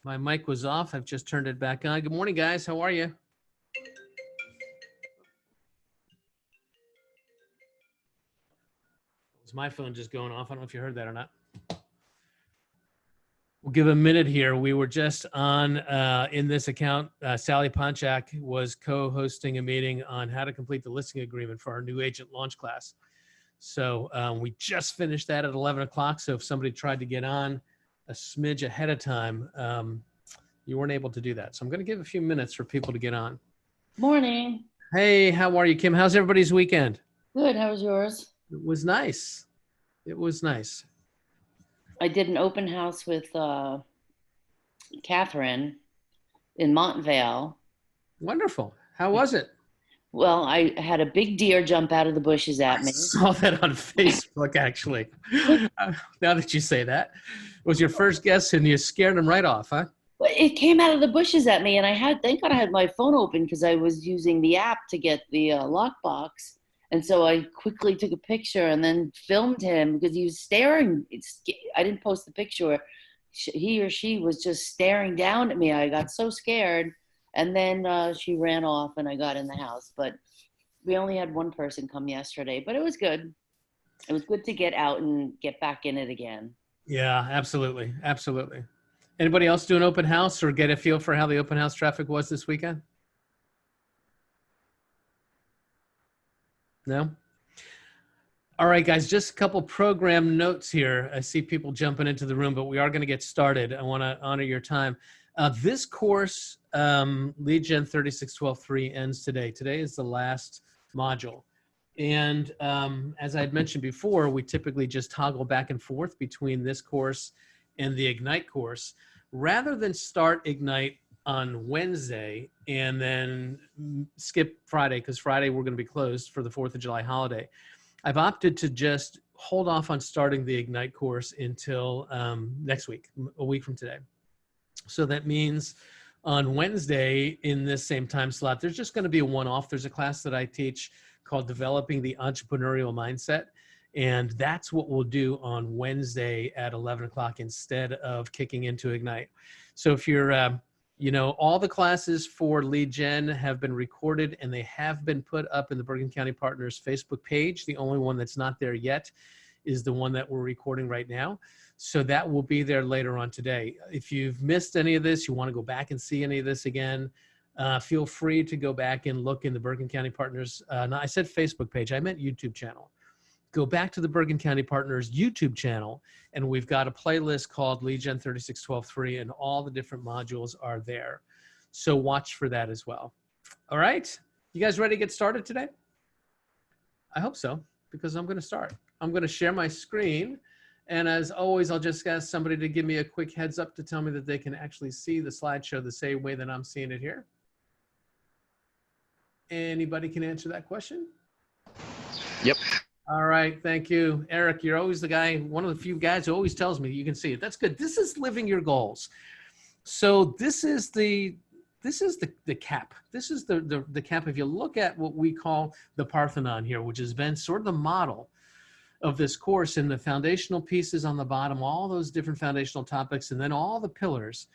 My mic was off. I've just turned it back on. Good morning, guys. How are you? Was my phone just going off? I don't know if you heard that or not. We'll give a minute here. We were just on, in this account, Sally Ponchak was co-hosting a meeting on how to complete the listing agreement for our new agent launch class. So we just finished that at 11 o'clock. So if somebody tried to get on a smidge ahead of time, you weren't able to do that. So I'm going to give a few minutes for people to get on. Morning. Hey, how are you, Kim? How's everybody's weekend? Good. How was yours? It was nice. It was nice. I did an open house with Catherine in Montvale. Wonderful. How was it? Well, I had a big deer jump out of the bushes at me. I saw that on Facebook, actually. Now that you say that. It was your first guess and you scared him right off, huh? It came out of the bushes at me, and thank God I had my phone open because I was using the app to get the lockbox. And so I quickly took a picture and then filmed him because he was staring. I didn't post the picture. He or she was just staring down at me. I got so scared. And then she ran off and I got in the house. But we only had one person come yesterday, but it was good. It was good to get out and get back in it again. Yeah, absolutely. Absolutely. Anybody else do an open house or get a feel for how the open house traffic was this weekend? No? All right, guys, just a couple program notes here. I see people jumping into the room, but we are going to get started. I want to honor your time. This course, Lead Gen 3612.3, ends today. Today is the last module. And as I had mentioned before, we typically just toggle back and forth between this course and the Ignite course. Rather than start Ignite on Wednesday and then skip Friday, because Friday we're going to be closed for the 4th of July holiday, I've opted to just hold off on starting the Ignite course until next week, a week from today. So that means on Wednesday in this same time slot, there's just going to be a one-off. There's a class that I teach called Developing the Entrepreneurial Mindset. And that's what we'll do on Wednesday at 11 o'clock instead of kicking into Ignite. So if you're, all the classes for Lead Gen have been recorded and they have been put up in the Bergen County Partners Facebook page. The only one that's not there yet is the one that we're recording right now. So that will be there later on today. If you've missed any of this, you want to go back and see any of this again, feel free to go back and look in the Bergen County Partners. No, I said Facebook page, I meant YouTube channel. Go back to the Bergen County Partners YouTube channel, and we've got a playlist called Lead Gen 3612.3, and all the different modules are there. So watch for that as well. All right, you guys ready to get started today? I hope so, because I'm going to start. I'm going to share my screen, and as always, I'll just ask somebody to give me a quick heads up to tell me that they can actually see the slideshow the same way that I'm seeing it here. Anybody can answer that question? Yep. All right, thank you. Eric, you're always the guy, one of the few guys who always tells me you can see it. That's good. This is living your goals. So this is the cap. This is the cap. If you look at what we call the Parthenon here, which has been sort of the model of this course, and the foundational pieces on the bottom, all those different foundational topics, and then all the pillars.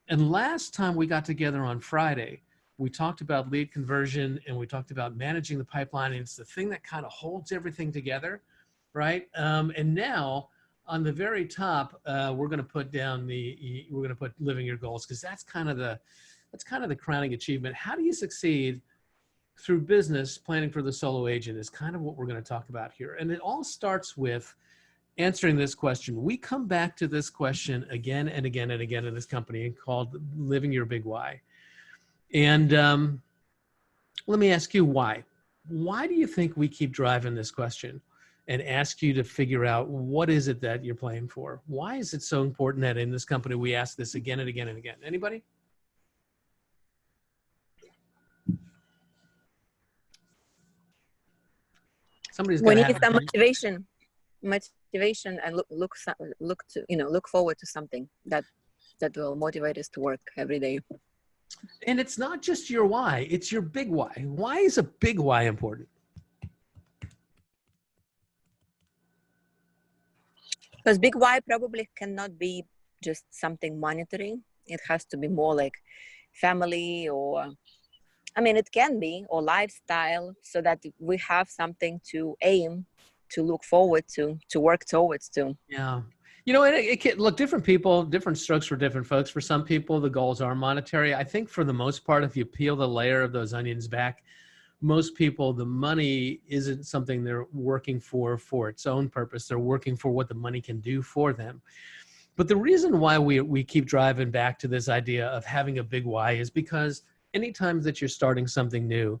And last time we got together on Friday, we talked about lead conversion and we talked about managing the pipeline. And it's the thing that kind of holds everything together, right? And now on the very top, we're going to put down we're going to put living your goals, because that's kind of the crowning achievement. How do you succeed through business? Planning for the solo agent is kind of what we're going to talk about here. And it all starts with answering this question. We come back to this question again and again and again in this company called Living Your Big Why. And let me ask you why. Why do you think we keep driving this question and ask you to figure out what is it that you're playing for? Why is it so important that in this company we ask this again and again and again? Anybody? Somebody's we got need some motivation, and look forward to something that will motivate us to work every day. And it's not just your why, it's your big why. Why is a big why important? Because big why probably cannot be just something monetary. it has to be more like family, or I mean, it can be, or lifestyle, so that we have something to aim, to look forward to work towards to. Yeah. You know, and it can look, different people, different strokes for different folks. For some people, the goals are monetary. I think for the most part, if you peel the layer of those onions back, most people, the money isn't something they're working for its own purpose. They're working for what the money can do for them. But the reason why we keep driving back to this idea of having a big why is because anytime that you're starting something new,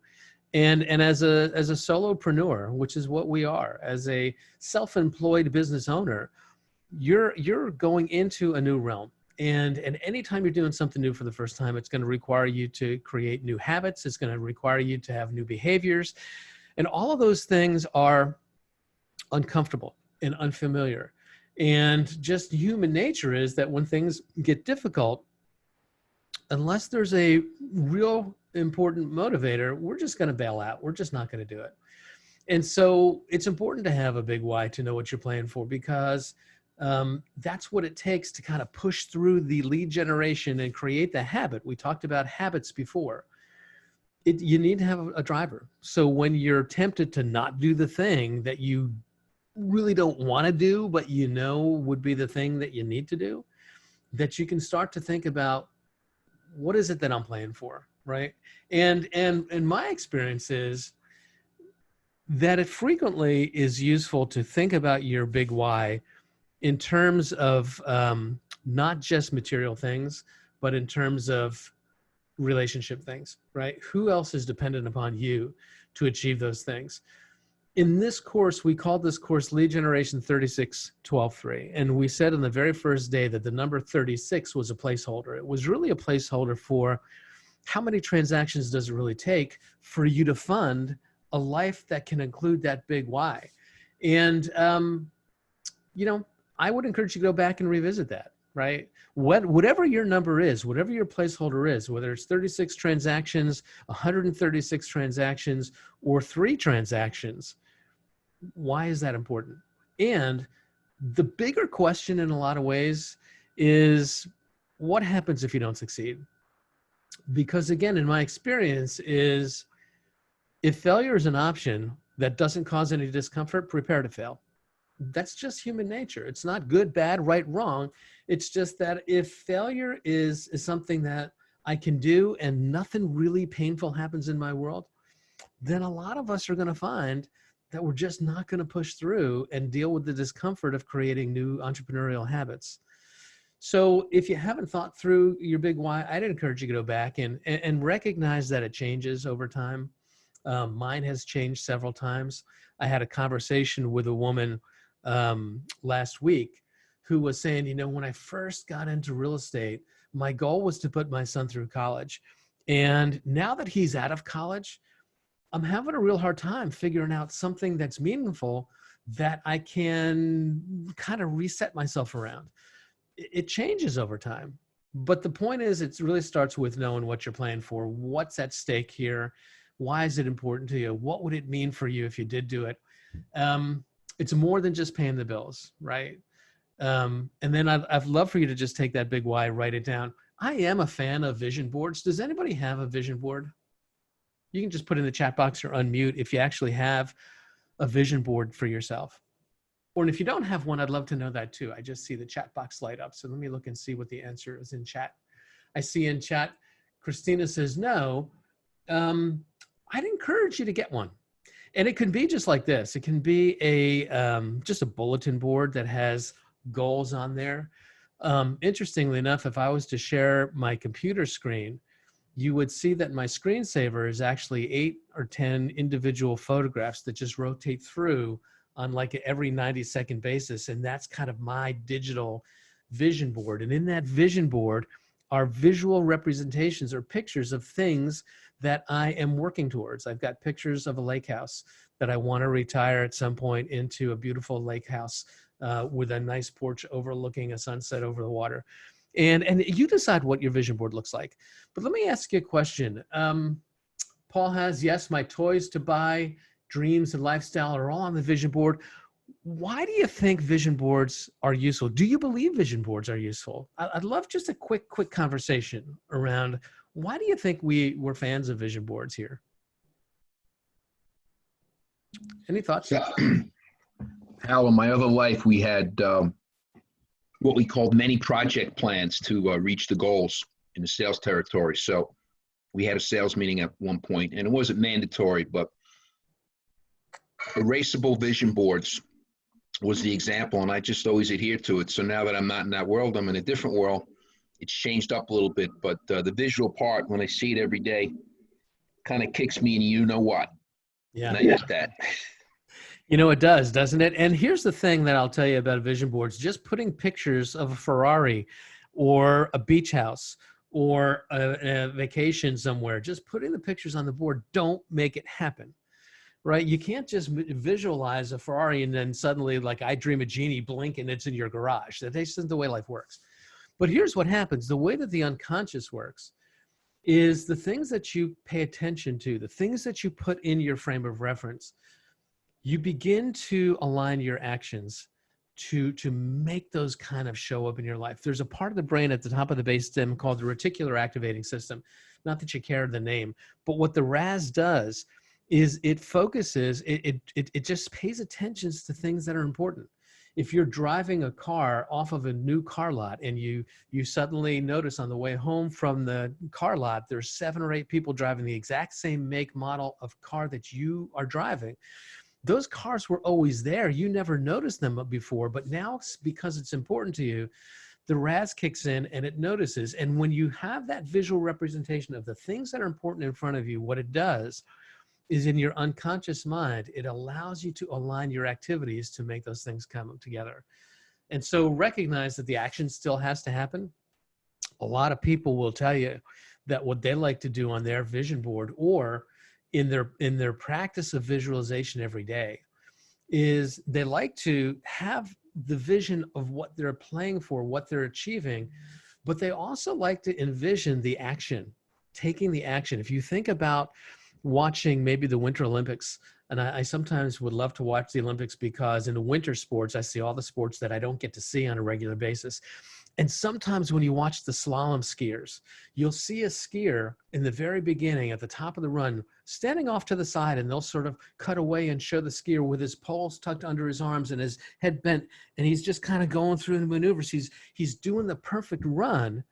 and as a solopreneur, which is what we are, as a self-employed business owner, you're going into a new realm. And anytime you're doing something new for the first time, it's going to require you to create new habits. It's going to require you to have new behaviors. And all of those things are uncomfortable and unfamiliar. And just human nature is that when things get difficult, unless there's a real important motivator, we're just going to bail out. We're just not going to do it. And so it's important to have a big why, to know what you're playing for, because that's what it takes to kind of push through the lead generation and create the habit. We talked about habits before. You need to have a driver. So when you're tempted to not do the thing that you really don't want to do, but you know would be the thing that you need to do, that you can start to think about, what is it that I'm playing for, right? And my experience is that it frequently is useful to think about your big why in terms of not just material things, but in terms of relationship things, right? Who else is dependent upon you to achieve those things? In this course, we called this course Lead Generation 36-12-3. And we said on the very first day that the number 36 was a placeholder. It was really a placeholder for how many transactions does it really take for you to fund a life that can include that big why. And, you know, I would encourage you to go back and revisit that, right? Whatever your number is, whatever your placeholder is, whether it's 36 transactions, 136 transactions, or 3 transactions, why is that important? And the bigger question in a lot of ways is, what happens if you don't succeed? Because again, in my experience is, if failure is an option that doesn't cause any discomfort, prepare to fail. That's just human nature. It's not good, bad, right, wrong. It's just that if failure is something that I can do and nothing really painful happens in my world, then a lot of us are going to find that we're just not going to push through and deal with the discomfort of creating new entrepreneurial habits. So if you haven't thought through your big why, I'd encourage you to go back and recognize that it changes over time. Mine has changed several times. I had a conversation with a woman last week who was saying, you know, when I first got into real estate, my goal was to put my son through college. And now that he's out of college, I'm having a real hard time figuring out something that's meaningful that I can kind of reset myself around. It changes over time. But the point is, it really starts with knowing what you're playing for. What's at stake here? Why is it important to you? What would it mean for you if you did do it? It's more than just paying the bills, right? And then I'd love for you to just take that big why, write it down. I am a fan of vision boards. Does anybody have a vision board? You can just put in the chat box or unmute if you actually have a vision board for yourself. Or if you don't have one, I'd love to know that too. I just see the chat box light up. So let me look and see what the answer is in chat. I see in chat, Christina says no. I'd encourage you to get one. And it can be just like this. It can be just a bulletin board that has goals on there. Interestingly enough, if I was to share my computer screen, you would see that my screensaver is actually 8 or 10 individual photographs that just rotate through on like every 90-second basis. And that's kind of my digital vision board. And in that vision board are visual representations or pictures of things that I am working towards. I've got pictures of a lake house that I want to retire at some point into a beautiful lake house with a nice porch overlooking a sunset over the water. And you decide what your vision board looks like. But let me ask you a question. Paul has, yes, my toys to buy, dreams and lifestyle are all on the vision board. why do you think vision boards are useful? Do you believe vision boards are useful? I'd love just a quick conversation around why do you think we're fans of vision boards here? Any thoughts? Yeah. Hal, in my other life, we had what we called many project plans to reach the goals in the sales territory. So we had a sales meeting at one point, and it wasn't mandatory, but erasable vision boards was the example, and I just always adhered to it. So now that I'm not in that world, I'm in a different world. It's changed up a little bit, but the visual part, when I see it every day, kind of kicks me in you know what. Yeah. And I get that. You know, it does, doesn't it? And here's the thing that I'll tell you about vision boards. Just putting pictures of a Ferrari or a beach house or a vacation somewhere, just putting the pictures on the board don't make it happen, right? You can't just visualize a Ferrari and then suddenly, like I Dream a Genie, blink and it's in your garage. That isn't the way life works. But here's what happens. The way that the unconscious works is the things that you pay attention to, the things that you put in your frame of reference, you begin to align your actions to make those kind of show up in your life. There's a part of the brain at the top of the base stem called the reticular activating system. Not that you care the name, but what the RAS does is it focuses, it just pays attention to things that are important. If you're driving a car off of a new car lot and you suddenly notice on the way home from the car lot, there's 7 or 8 people driving the exact same make model of car that you are driving. Those cars were always there. You never noticed them before, but now because it's important to you, the RAS kicks in and it notices. And when you have that visual representation of the things that are important in front of you, what it does is in your unconscious mind, it allows you to align your activities to make those things come together. And so recognize that the action still has to happen. A lot of people will tell you that what they like to do on their vision board or in their practice of visualization every day is they like to have the vision of what they're playing for, what they're achieving, but they also like to envision the action, taking the action. If you think about watching maybe the Winter Olympics, and I sometimes would love to watch the Olympics because in the winter sports, I see all the sports that I don't get to see on a regular basis. And sometimes when you watch the slalom skiers, you'll see a skier in the very beginning at the top of the run standing off to the side, and they'll sort of cut away and show the skier with his poles tucked under his arms and his head bent, and he's just kind of going through the maneuvers. He's doing the perfect run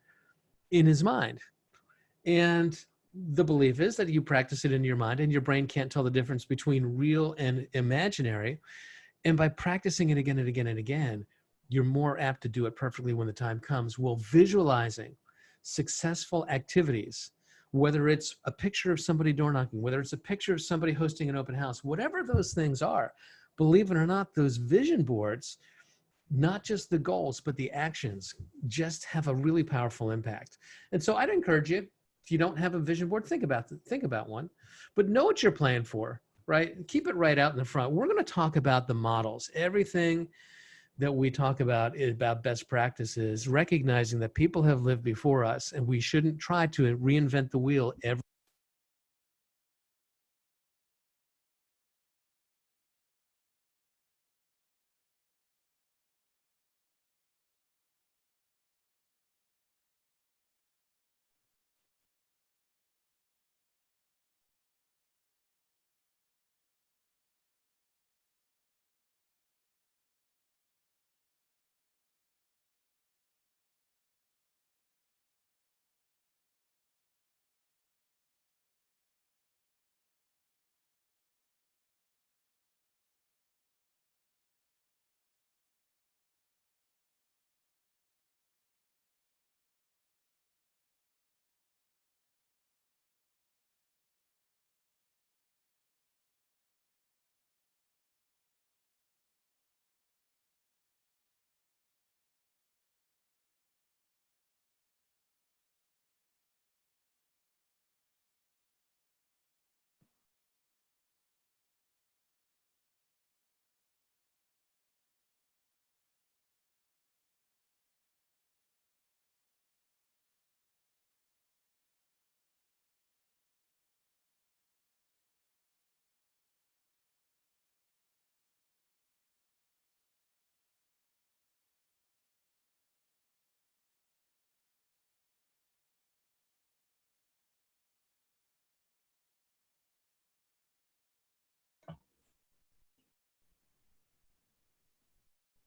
in his mind. And the belief is that you practice it in your mind and your brain can't tell the difference between real and imaginary. And by practicing it again and again and again, you're more apt to do it perfectly when the time comes. Well, visualizing successful activities, whether it's a picture of somebody door knocking, whether it's a picture of somebody hosting an open house, whatever those things are, believe it or not, those vision boards, not just the goals, but the actions just have a really powerful impact. And so I'd encourage you, if you don't have a vision board, think about one, but know what you're playing for, right? Keep it right out in the front. We're going to talk about the models, everything that we talk about is about best practices, recognizing that people have lived before us and we shouldn't try to reinvent the wheel every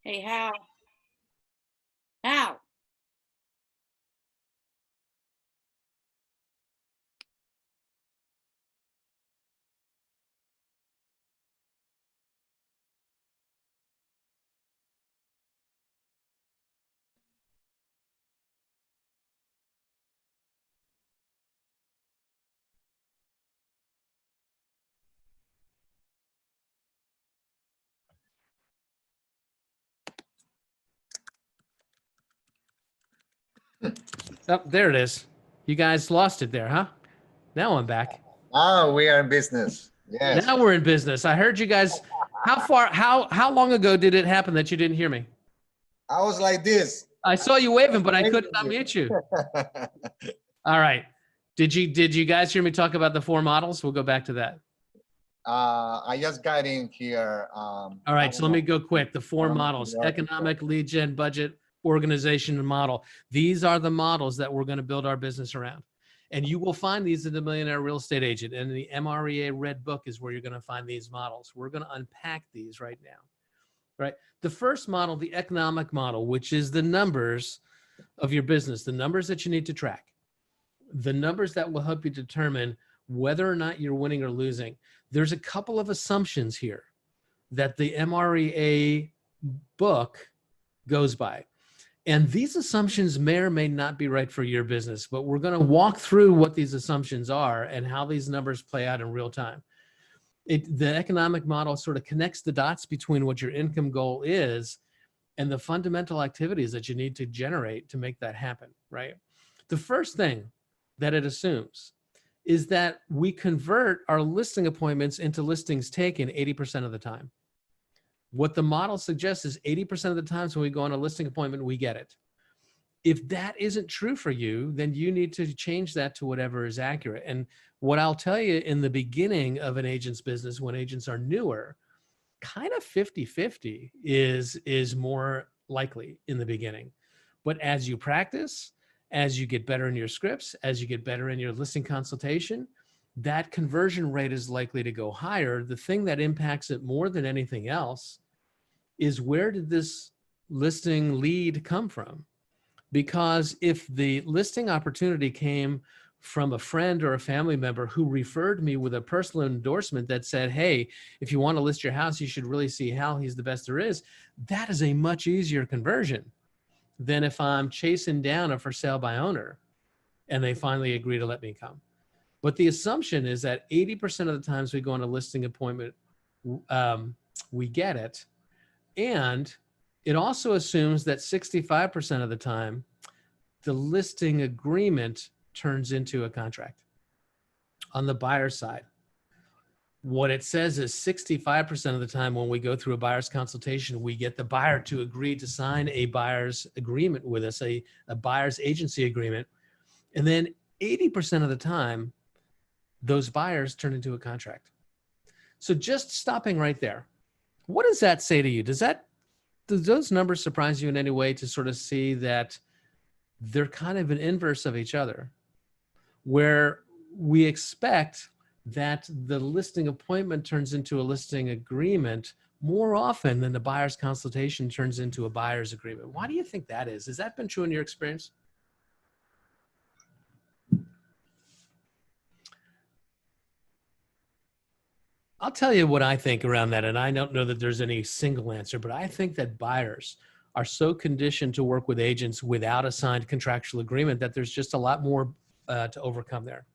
Hey, Hal. Hal. Oh, there it is. You guys lost it there, huh? Now I'm back. Oh, we are in business. Yes. Now we're in business. I heard you guys. How long ago did it happen that you didn't hear me? I was like this. I saw you waving, but I couldn't unmute you. All right. Did you guys hear me talk about the 4 models? We'll go back to that. I just got in here. All right, so let me go quick. The 4 models: economic, lead gen, budget, organization, and model. These are the models that we're going to build our business around. And you will find these in the Millionaire Real Estate Agent. And the MREA Red Book is where you're going to find these models. We're going to unpack these right now. Right? The first model, the economic model, which is the numbers of your business, the numbers that you need to track, the numbers that will help you determine whether or not you're winning or losing. There's a couple of assumptions here that the MREA book goes by. And these assumptions may or may not be right for your business, but we're going to walk through what these assumptions are and how these numbers play out in real time. The economic model sort of connects the dots between what your income goal is and the fundamental activities that you need to generate to make that happen, right? The first thing that it assumes is that we convert our listing appointments into listings taken 80% of the time. What the model suggests is 80% of the times when we go on a listing appointment, we get it. If that isn't true for you, then you need to change that to whatever is accurate. And what I'll tell you in the beginning of an agent's business, when agents are newer, kind of 50-50 is more likely in the beginning. But as you practice, as you get better in your scripts, as you get better in your listing consultation, that conversion rate is likely to go higher. The thing that impacts it more than anything else is, where did this listing lead come from? Because if the listing opportunity came from a friend or a family member who referred me with a personal endorsement that said, hey, if you want to list your house, you should really see Hal, he's the best there is, that is a much easier conversion than if I'm chasing down a for sale by owner and they finally agree to let me come. But the assumption is that 80% of the times we go on a listing appointment, we get it. And it also assumes that 65% of the time, the listing agreement turns into a contract. On the buyer's side, what it says is 65% of the time when we go through a buyer's consultation, we get the buyer to agree to sign a buyer's agreement with us, a buyer's agency agreement. And then 80% of the time, those buyers turn into a contract. So just stopping right there, what does that say to you? Do those numbers surprise you in any way, to sort of see that they're kind of an inverse of each other, where we expect that the listing appointment turns into a listing agreement more often than the buyer's consultation turns into a buyer's agreement? Why do you think that is? Has that been true in your experience? I'll tell you what I think around that, and I don't know that there's any single answer, but I think that buyers are so conditioned to work with agents without a signed contractual agreement that there's just a lot more to overcome there.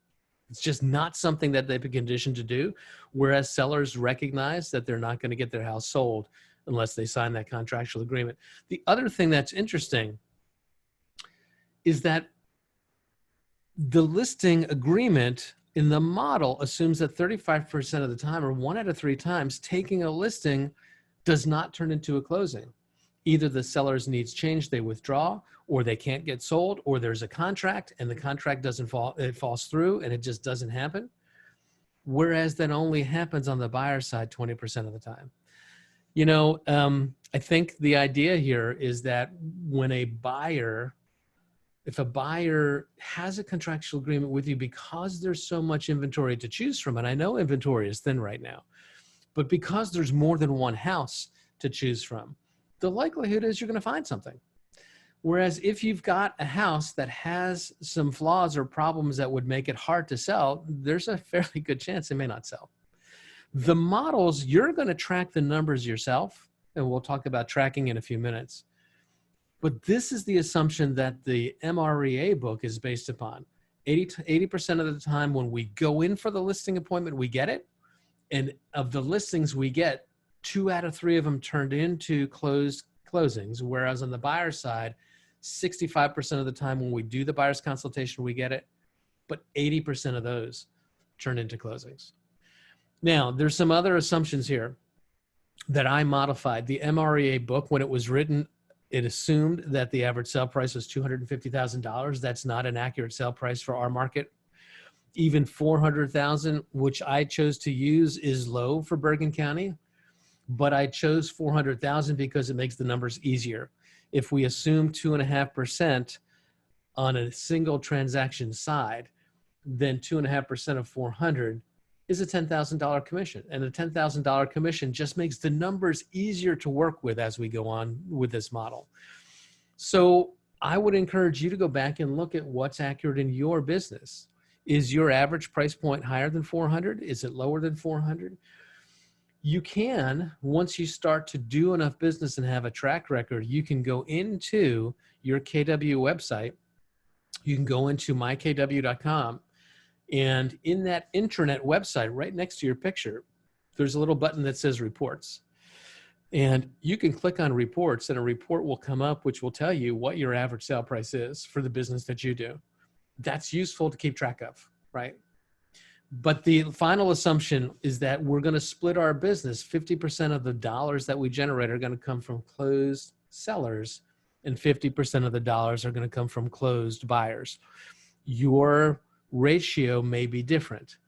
It's just not something that they've been conditioned to do, whereas sellers recognize that they're not going to get their house sold unless they sign that contractual agreement. The other thing that's interesting is that the listing agreement in the model assumes that 35% of the time, or 1 out of 3 times, taking a listing does not turn into a closing. Either the seller's needs change, they withdraw, or they can't get sold, or there's a contract and the contract doesn't fall, it falls through and it just doesn't happen. Whereas that only happens on the buyer side 20% of the time. You know, I think the idea here is that when if a buyer has a contractual agreement with you, because there's so much inventory to choose from, and I know inventory is thin right now, but because there's more than one house to choose from, the likelihood is you're going to find something. Whereas if you've got a house that has some flaws or problems that would make it hard to sell, there's a fairly good chance it may not sell. The models, you're going to track the numbers yourself, and we'll talk about tracking in a few minutes. But this is the assumption that the MREA book is based upon. 80% of the time when we go in for the listing appointment, we get it. And of the listings we get, 2 out of 3 of them turned into closings. Whereas on the buyer side, 65% of the time when we do the buyer's consultation, we get it. But 80% of those turn into closings. Now, there's some other assumptions here that I modified. The MREA book, when it was written, it assumed that the average sale price was $250,000. That's not an accurate sale price for our market. Even $400,000, which I chose to use, is low for Bergen County, but I chose $400,000 because it makes the numbers easier. If we assume 2.5% on a single transaction side, then 2.5% of 400 is a $10,000 commission. And a $10,000 commission just makes the numbers easier to work with as we go on with this model. So I would encourage you to go back and look at what's accurate in your business. Is your average price point higher than 400? Is it lower than 400? You can, once you start to do enough business and have a track record, you can go into your KW website. You can go into mykw.com. And in that intranet website, right next to your picture, there's a little button that says reports. And you can click on reports and a report will come up, which will tell you what your average sale price is for the business that you do. That's useful to keep track of, right? But the final assumption is that we're going to split our business. 50% of the dollars that we generate are going to come from closed sellers and 50% of the dollars are going to come from closed buyers. Your ratio may be different,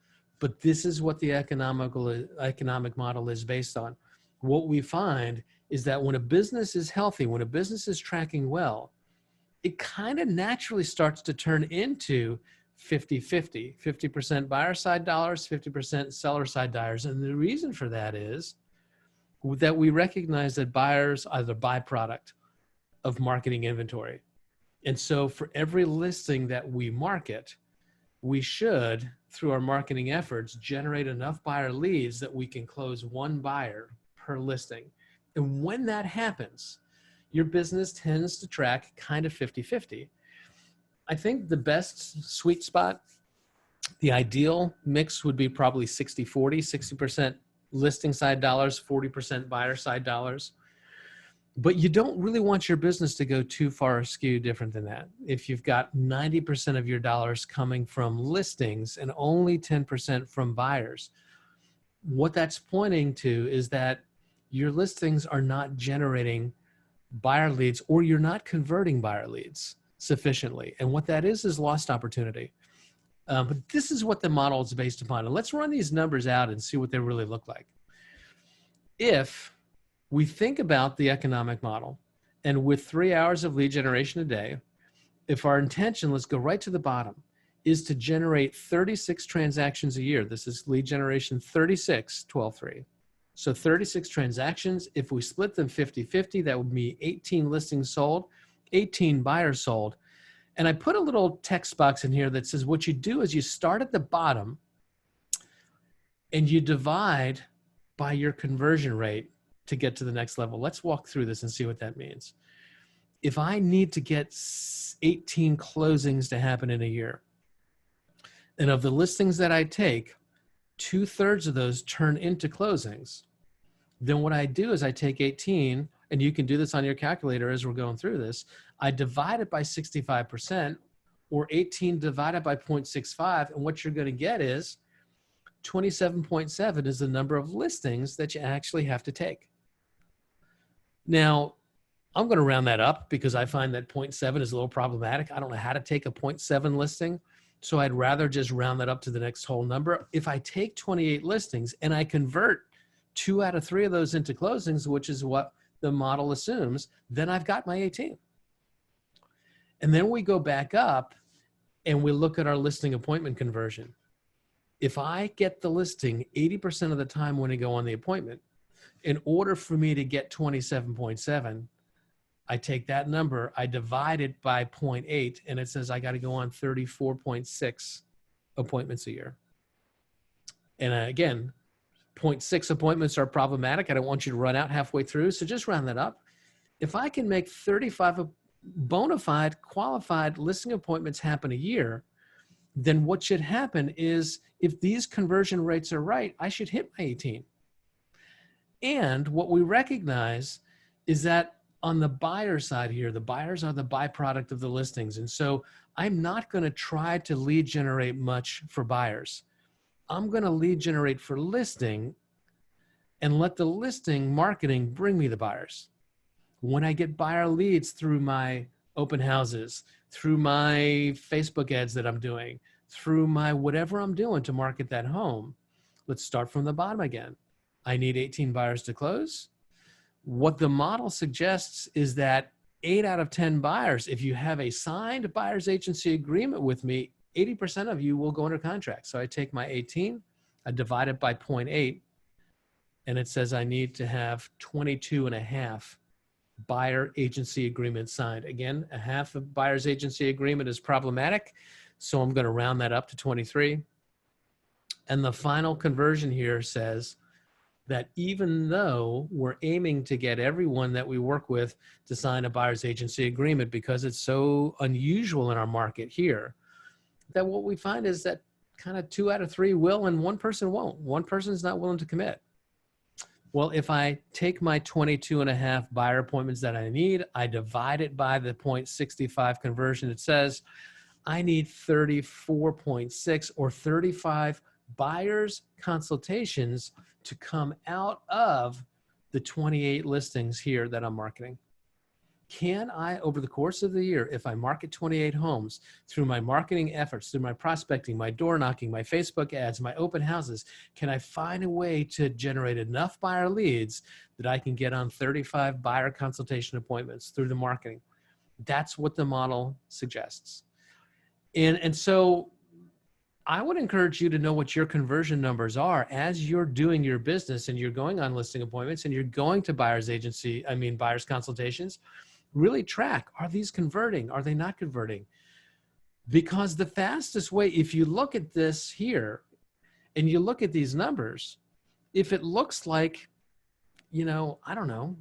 but this is what the economic model is based on. What we find is that when a business is healthy, when a business is tracking well, it kind of naturally starts to turn into 50-50, 50% buyer side dollars, 50% seller side dollars. And the reason for that is that we recognize that buyers are the byproduct of marketing inventory. And so for every listing that we market, we should, through our marketing efforts, generate enough buyer leads that we can close one buyer per listing. And when that happens, your business tends to track kind of 50-50. I think the best sweet spot, the ideal mix would be probably 60-40, 60% listing side dollars, 40% buyer side dollars. But you don't really want your business to go too far askew different than that. If you've got 90% of your dollars coming from listings and only 10% from buyers, what that's pointing to is that your listings are not generating buyer leads or you're not converting buyer leads sufficiently. And what that is lost opportunity. But this is what the model is based upon. And let's run these numbers out and see what they really look like. If we think about the economic model, and with 3 hours of lead generation a day, if our intention, let's go right to the bottom, is to generate 36 transactions a year. This is lead generation 36, 12-3. So 36 transactions. If we split them 50-50, that would be 18 listings sold, 18 buyers sold. And I put a little text box in here that says what you do is you start at the bottom and you divide by your conversion rate to get to the next level. Let's walk through this and see what that means. If I need to get 18 closings to happen in a year, and of the listings that I take, 2/3 of those turn into closings, then what I do is I take 18, and you can do this on your calculator as we're going through this, I divide it by 65%, or 18 divided by 0.65, and what you're going to get is 27.7 is the number of listings that you actually have to take. Now, I'm going to round that up because I find that 0.7 is a little problematic. I don't know how to take a 0.7 listing, so I'd rather just round that up to the next whole number. If I take 28 listings and I convert 2 out of 3 of those into closings, which is what the model assumes, then I've got my 18. And then we go back up and we look at our listing appointment conversion. If I get the listing 80% of the time when I go on the appointment, In order for me to get 27.7, I take that number, I divide it by 0.8, and it says I got to go on 34.6 appointments a year. And again, 0.6 appointments are problematic. I don't want you to run out halfway through, so just round that up. If I can make 35 bona fide, qualified listing appointments happen a year, then what should happen is if these conversion rates are right, I should hit my 18. And what we recognize is that on the buyer side here, the buyers are the byproduct of the listings. And so I'm not going to try to lead generate much for buyers. I'm going to lead generate for listing and let the listing marketing bring me the buyers. When I get buyer leads through my open houses, through my Facebook ads that I'm doing, through my whatever I'm doing to market that home, let's start from the bottom again. I need 18 buyers to close. What the model suggests is that 8 out of 10 buyers, if you have a signed buyer's agency agreement with me, 80% of you will go under contract. So I take my 18, I divide it by 0.8, and it says I need to have 22.5 buyer agency agreement signed. Again, a half of buyer's agency agreement is problematic, so I'm going to round that up to 23. And the final conversion here says that even though we're aiming to get everyone that we work with to sign a buyer's agency agreement because it's so unusual in our market here, that what we find is that kind of 2 out of 3 will and 1 person won't. 1 person is not willing to commit. Well, if I take my 22.5 buyer appointments that I need, I divide it by the 0.65 conversion, it says I need 34.6 or 35 buyers consultations to come out of the 28 listings here that I'm marketing. Can I, over the course of the year, if I market 28 homes through my marketing efforts, through my prospecting, my door knocking, my Facebook ads, my open houses, can I find a way to generate enough buyer leads that I can get on 35 buyer consultation appointments through the marketing? That's what the model suggests. And so I would encourage you to know what your conversion numbers are as you're doing your business and you're going on listing appointments and you're going to buyer's consultations. Really track, are these converting? Are they not converting? Because the fastest way, if you look at this here and you look at these numbers, if it looks like, I don't know,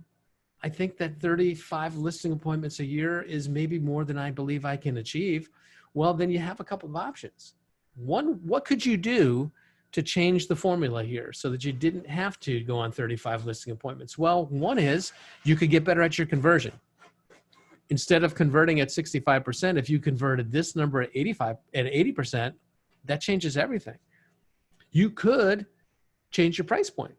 I think that 35 listing appointments a year is maybe more than I believe I can achieve. Well, then you have a couple of options. One, what could you do to change the formula here so that you didn't have to go on 35 listing appointments? Well, one is you could get better at your conversion. Instead of converting at 65%, if you converted this number at 80%, that changes everything. You could change your price point,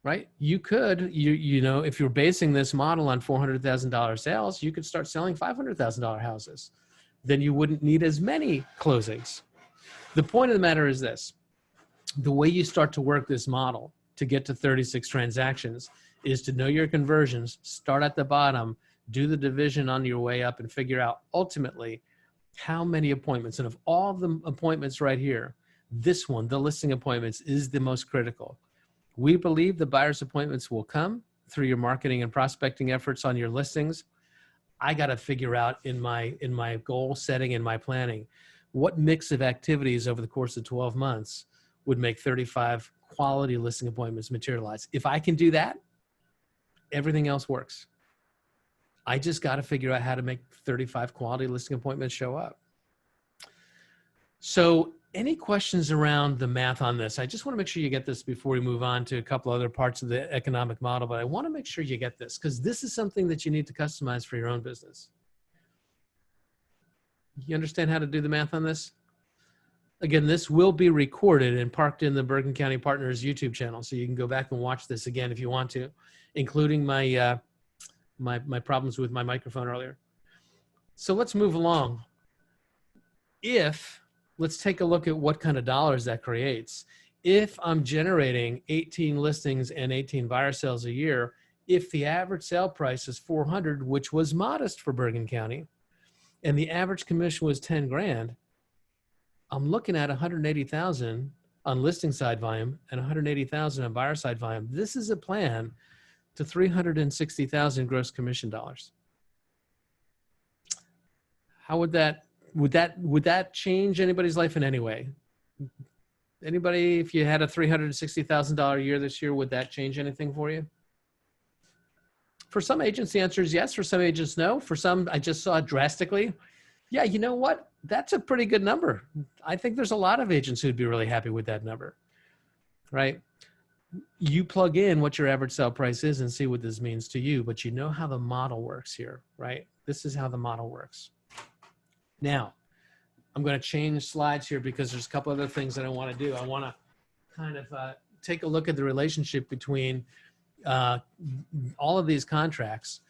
right? You could, if you're basing this model on $400,000 sales, you could start selling $500,000 houses. Then you wouldn't need as many closings. The point of the matter is this: the way you start to work this model to get to 36 transactions is to know your conversions, start at the bottom, do the division on your way up, and figure out ultimately how many appointments. And of all the appointments right here, this one, the listing appointments, is the most critical. We believe the buyer's appointments will come through your marketing and prospecting efforts on your listings. I got to figure out in my goal setting and my planning, what mix of activities over the course of 12 months would make 35 quality listing appointments materialize. If I can do that, everything else works. I just got to figure out how to make 35 quality listing appointments show up. So any questions around the math on this? I just want to make sure you get this before we move on to a couple other parts of the economic model, but I want to make sure you get this because this is something that you need to customize for your own business. You understand how to do the math on this? Again, this will be recorded and parked in the Bergen County Partners YouTube channel, so you can go back and watch this again if you want to, including my my problems with my microphone earlier. So let's move along. Let's take a look at what kind of dollars that creates. If I'm generating 18 listings and 18 buyer sales a year, if the average sale price is $400, which was modest for Bergen County, and the average commission was 10 grand, I'm looking at 180,000 on listing side volume and 180,000 on buyer side volume. This is a plan to 360,000 gross commission dollars. How would that change anybody's life in any way? Anybody, if you had a $360,000 year this year, would that change anything for you? For some agents, the answer is yes. For some agents, no. For some, I just saw it drastically. Yeah, you know what? That's a pretty good number. I think there's a lot of agents who'd be really happy with that number, right? You plug in what your average sale price is and see what this means to you, but you know how the model works here, right? This is how the model works. Now, I'm going to change slides here because there's a couple other things that I want to do. I want to kind of take a look at the relationship between all of these contracts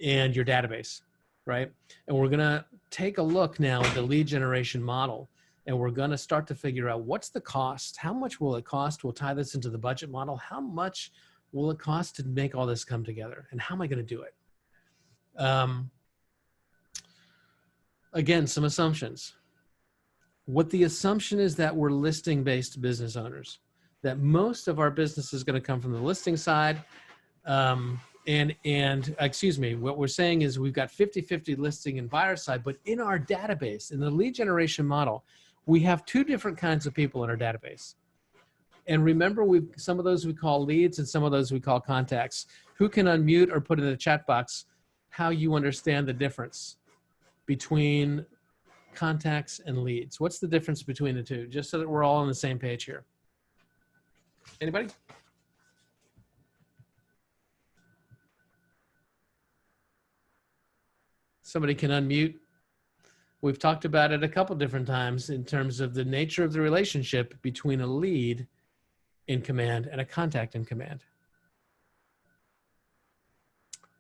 and your database, right? And we're going to take a look now at the lead generation model, and we're going to start to figure out what's the cost, how much will it cost? We'll tie this into the budget model. How much will it cost to make all this come together, and how am I going to do it? Again, some assumptions. What the assumption is that we're listing-based business owners, that most of our business is going to come from the listing side. Excuse me, what we're saying is we've got 50-50 listing and buyer side, but in our database, in the lead generation model, we have two different kinds of people in our database. And remember, some of those we call leads and some of those we call contacts. Who can unmute or put in the chat box how you understand the difference between contacts and leads? What's the difference between the two? Just so that we're all on the same page here. Anybody? Somebody can unmute. We've talked about it a couple different times in terms of the nature of the relationship between a lead in command and a contact in command.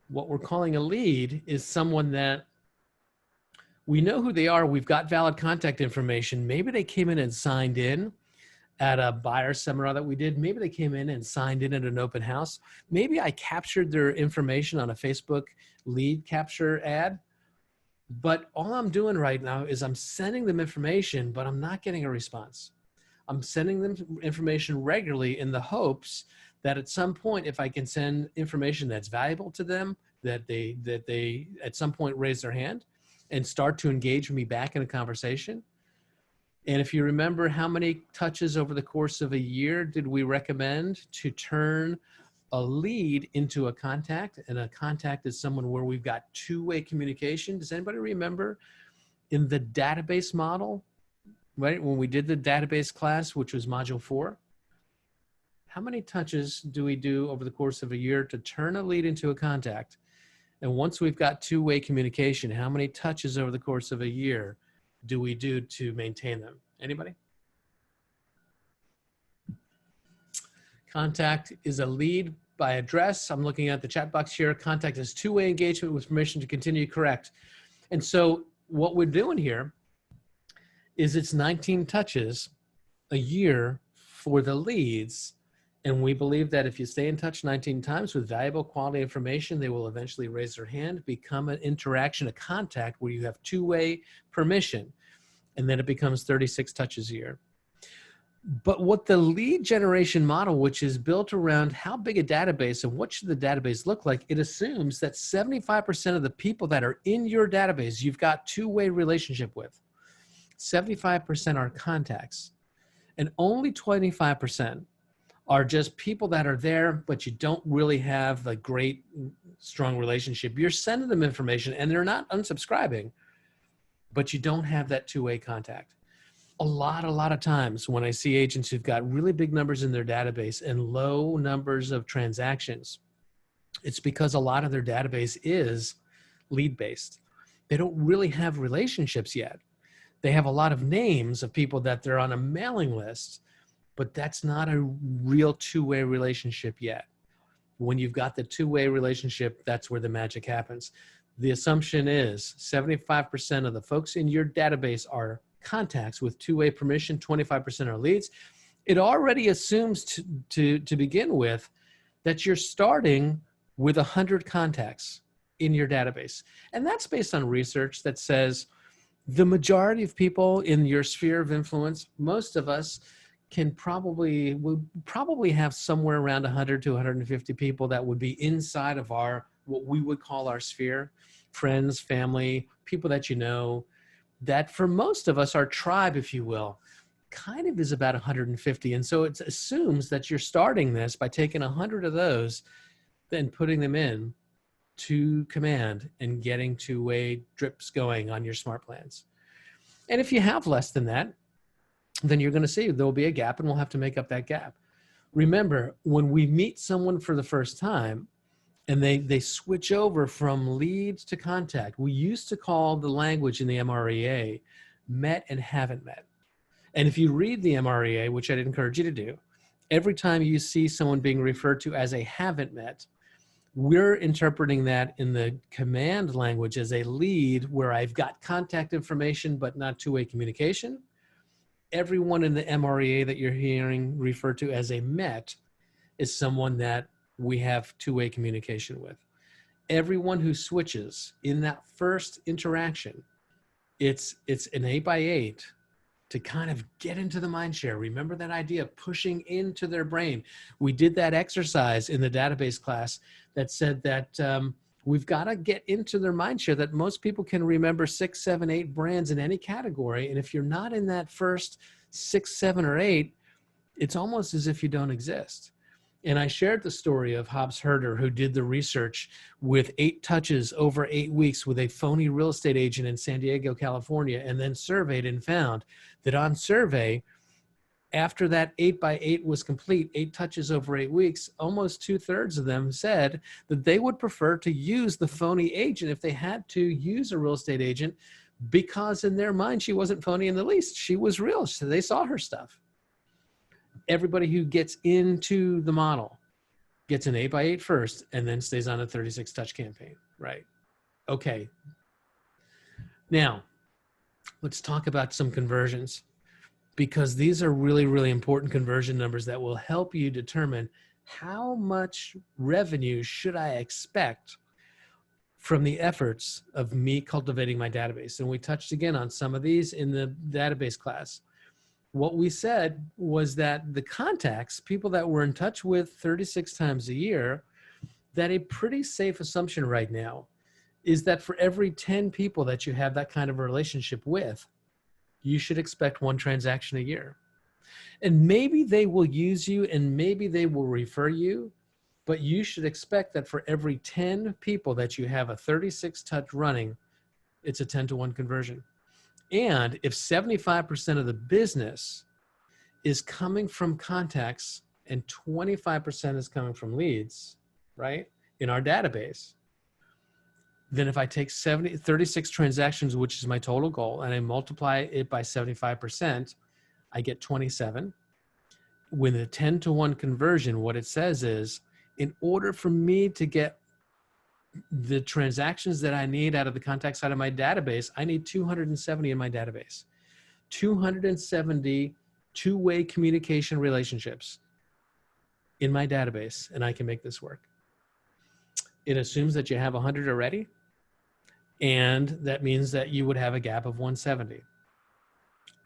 What we're calling a lead is someone that we know who they are. We've got valid contact information. Maybe they came in and signed in at a buyer seminar that we did. Maybe they came in and signed in at an open house. Maybe I captured their information on a Facebook lead capture ad. But all I'm doing right now is I'm sending them information, but I'm not getting a response. I'm sending them information regularly in the hopes that at some point, if I can send information that's valuable to them, that they at some point raise their hand and start to engage me back in a conversation. And if you remember, how many touches over the course of a year did we recommend to turn a lead into a contact? And a contact is someone where we've got two-way communication. Does anybody remember in the database model, right? When we did the database class, which was module 4, how many touches do we do over the course of a year to turn a lead into a contact? And once we've got two-way communication, how many touches over the course of a year do we do to maintain them? Anybody? Contact is a lead by address. I'm looking at the chat box here. Contact is two-way engagement with permission to continue. Correct. And so what we're doing here is it's 19 touches a year for the leads. And we believe that if you stay in touch 19 times with valuable quality information, they will eventually raise their hand, become an interaction, a contact where you have two-way permission. And then it becomes 36 touches a year. But what the lead generation model, which is built around how big a database and what should the database look like, it assumes that 75% of the people that are in your database, you've got two-way relationship with. 75% are contacts. And only 25% are just people that are there, but you don't really have a great, strong relationship. You're sending them information and they're not unsubscribing, but you don't have that two-way contact. A lot of times when I see agents who've got really big numbers in their database and low numbers of transactions, it's because a lot of their database is lead-based. They don't really have relationships yet. They have a lot of names of people that they're on a mailing list, but that's not a real two-way relationship yet. When you've got the two-way relationship, that's where the magic happens. The assumption is 75% of the folks in your database are contacts with two-way permission, 25% are leads. It already assumes to begin with that you're starting with 100 contacts in your database. And that's based on research that says the majority of people in your sphere of influence, most of us would probably have somewhere around 100 to 150 people that would be inside of what we would call our sphere, friends, family, people that you know, that for most of us, our tribe, if you will, kind of is about 150. And so it assumes that you're starting this by taking 100 of those, then putting them in to command and getting two-way drips going on your smart plans. And if you have less than that, then you're going to see there'll be a gap and we'll have to make up that gap. Remember, when we meet someone for the first time and they switch over from leads to contact, we used to call the language in the MREA met and haven't met. And if you read the MREA, which I'd encourage you to do, every time you see someone being referred to as a haven't met, we're interpreting that in the command language as a lead where I've got contact information but not two-way communication. Everyone in the MREA that you're hearing referred to as a met is someone that we have two-way communication with. Everyone who switches in that first interaction, it's an 8x8 to kind of get into the mind share. Remember that idea of pushing into their brain. We did that exercise in the database class that said that we've got to get into their mind share, that most people can remember 6, 7, 8 brands in any category. And if you're not in that first 6, 7, or 8, it's almost as if you don't exist. And I shared the story of Hobbs Herder, who did the research with 8 touches over 8 weeks with a phony real estate agent in San Diego, California, and then surveyed and found that on survey, after that 8x8 was complete, 8 touches over 8 weeks, almost 2/3 of them said that they would prefer to use the phony agent if they had to use a real estate agent, because in their mind, she wasn't phony in the least. She was real. So they saw her stuff. Everybody who gets into the model gets an 8x8 first and then stays on a 36 touch campaign, right? Okay. Now, let's talk about some conversions, because these are really, really important conversion numbers that will help you determine how much revenue should I expect from the efforts of me cultivating my database. And we touched again on some of these in the database class. What we said was that the contacts, people that we're in touch with 36 times a year, that a pretty safe assumption right now is that for every 10 people that you have that kind of a relationship with, you should expect 1 transaction a year. And maybe they will use you and maybe they will refer you, but you should expect that for every 10 people that you have a 36 touch running, it's a 10-to-1 conversion. And if 75% of the business is coming from contacts and 25% is coming from leads, right, in our database, then if I take 36 transactions, which is my total goal, and I multiply it by 75%, I get 27. With a 10-to-1 conversion, what it says is, in order for me to get the transactions that I need out of the contact side of my database, I need 270 in my database. 270 two-way communication relationships in my database, and I can make this work. It assumes that you have 100 already, and that means that you would have a gap of 170.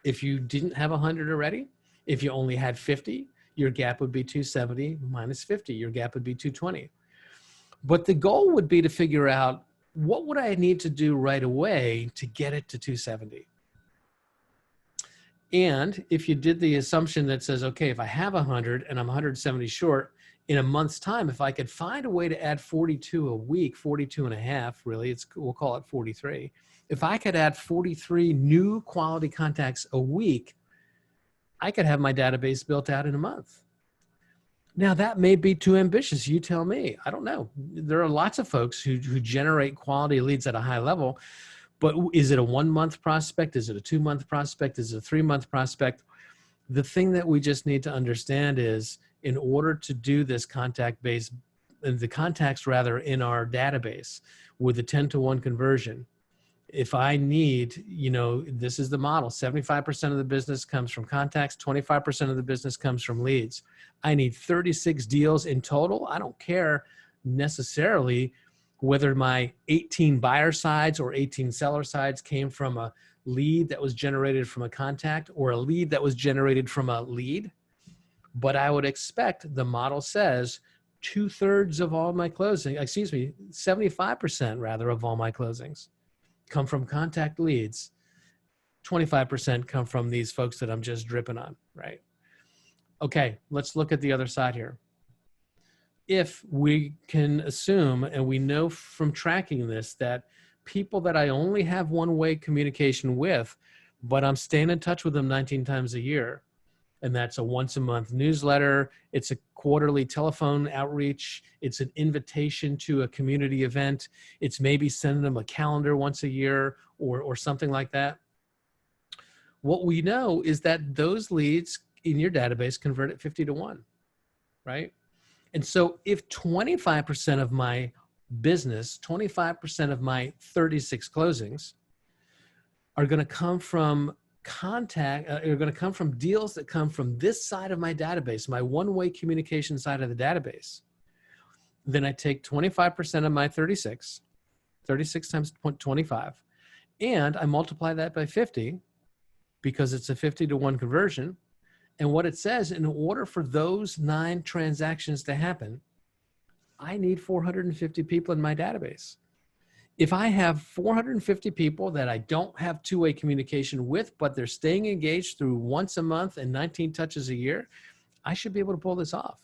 If you didn't have 100 already, if you only had 50, your gap would be 270 minus 50. Your gap would be 220. But the goal would be to figure out, what would I need to do right away to get it to 270? And if you did the assumption that says, okay, if I have 100 and I'm 170 short, in a month's time, if I could find a way to add 42 a week, 42 and a half, really, we'll call it 43. If I could add 43 new quality contacts a week, I could have my database built out in a month. Now, that may be too ambitious. You tell me. I don't know. There are lots of folks who generate quality leads at a high level, but is it a 1-month prospect? Is it a 2-month prospect? Is it a 3-month prospect? The thing that we just need to understand is, in order to do this the contacts rather in our database with a 10-to-1 conversion, if I need, this is the model, 75% of the business comes from contacts, 25% of the business comes from leads. I need 36 deals in total. I don't care necessarily whether my 18 buyer sides or 18 seller sides came from a lead that was generated from a contact or a lead that was generated from a lead. But I would expect, the model says, 2/3 of all my closing, 75% rather of all my closings come from contact leads. 25% come from these folks that I'm just dripping on, right? Okay, let's look at the other side here. If we can assume, and we know from tracking this, that people that I only have one-way communication with, but I'm staying in touch with them 19 times a year, and that's a once-a-month newsletter, it's a quarterly telephone outreach, it's an invitation to a community event, it's maybe sending them a calendar once a year or something like that. What we know is that those leads in your database convert at 50 to 1, right? And so if 25% of my business, 25% of my 36 closings are going to come from are going to come from deals that come from this side of my database, my one-way communication side of the database, then I take 25% of my 36 times 25, and I multiply that by 50 because it's a 50 to 1 conversion. And what it says, in order for those 9 transactions to happen, I need 450 people in my database. If I have 450 people that I don't have two-way communication with, but they're staying engaged through once a month and 19 touches a year, I should be able to pull this off.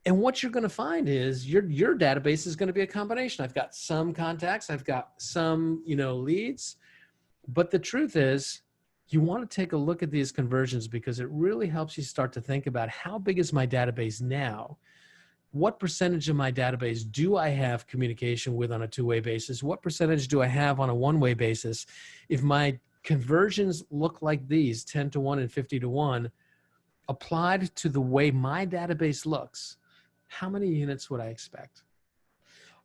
And what you're going to find is your database is going to be a combination. I've got some contacts, I've got some, leads, but the truth is, you want to take a look at these conversions because it really helps you start to think about, how big is my database now? What percentage of my database do I have communication with on a two-way basis? What percentage do I have on a one-way basis? If my conversions look like these, 10 to 1 and 50 to 1, applied to the way my database looks, how many units would I expect?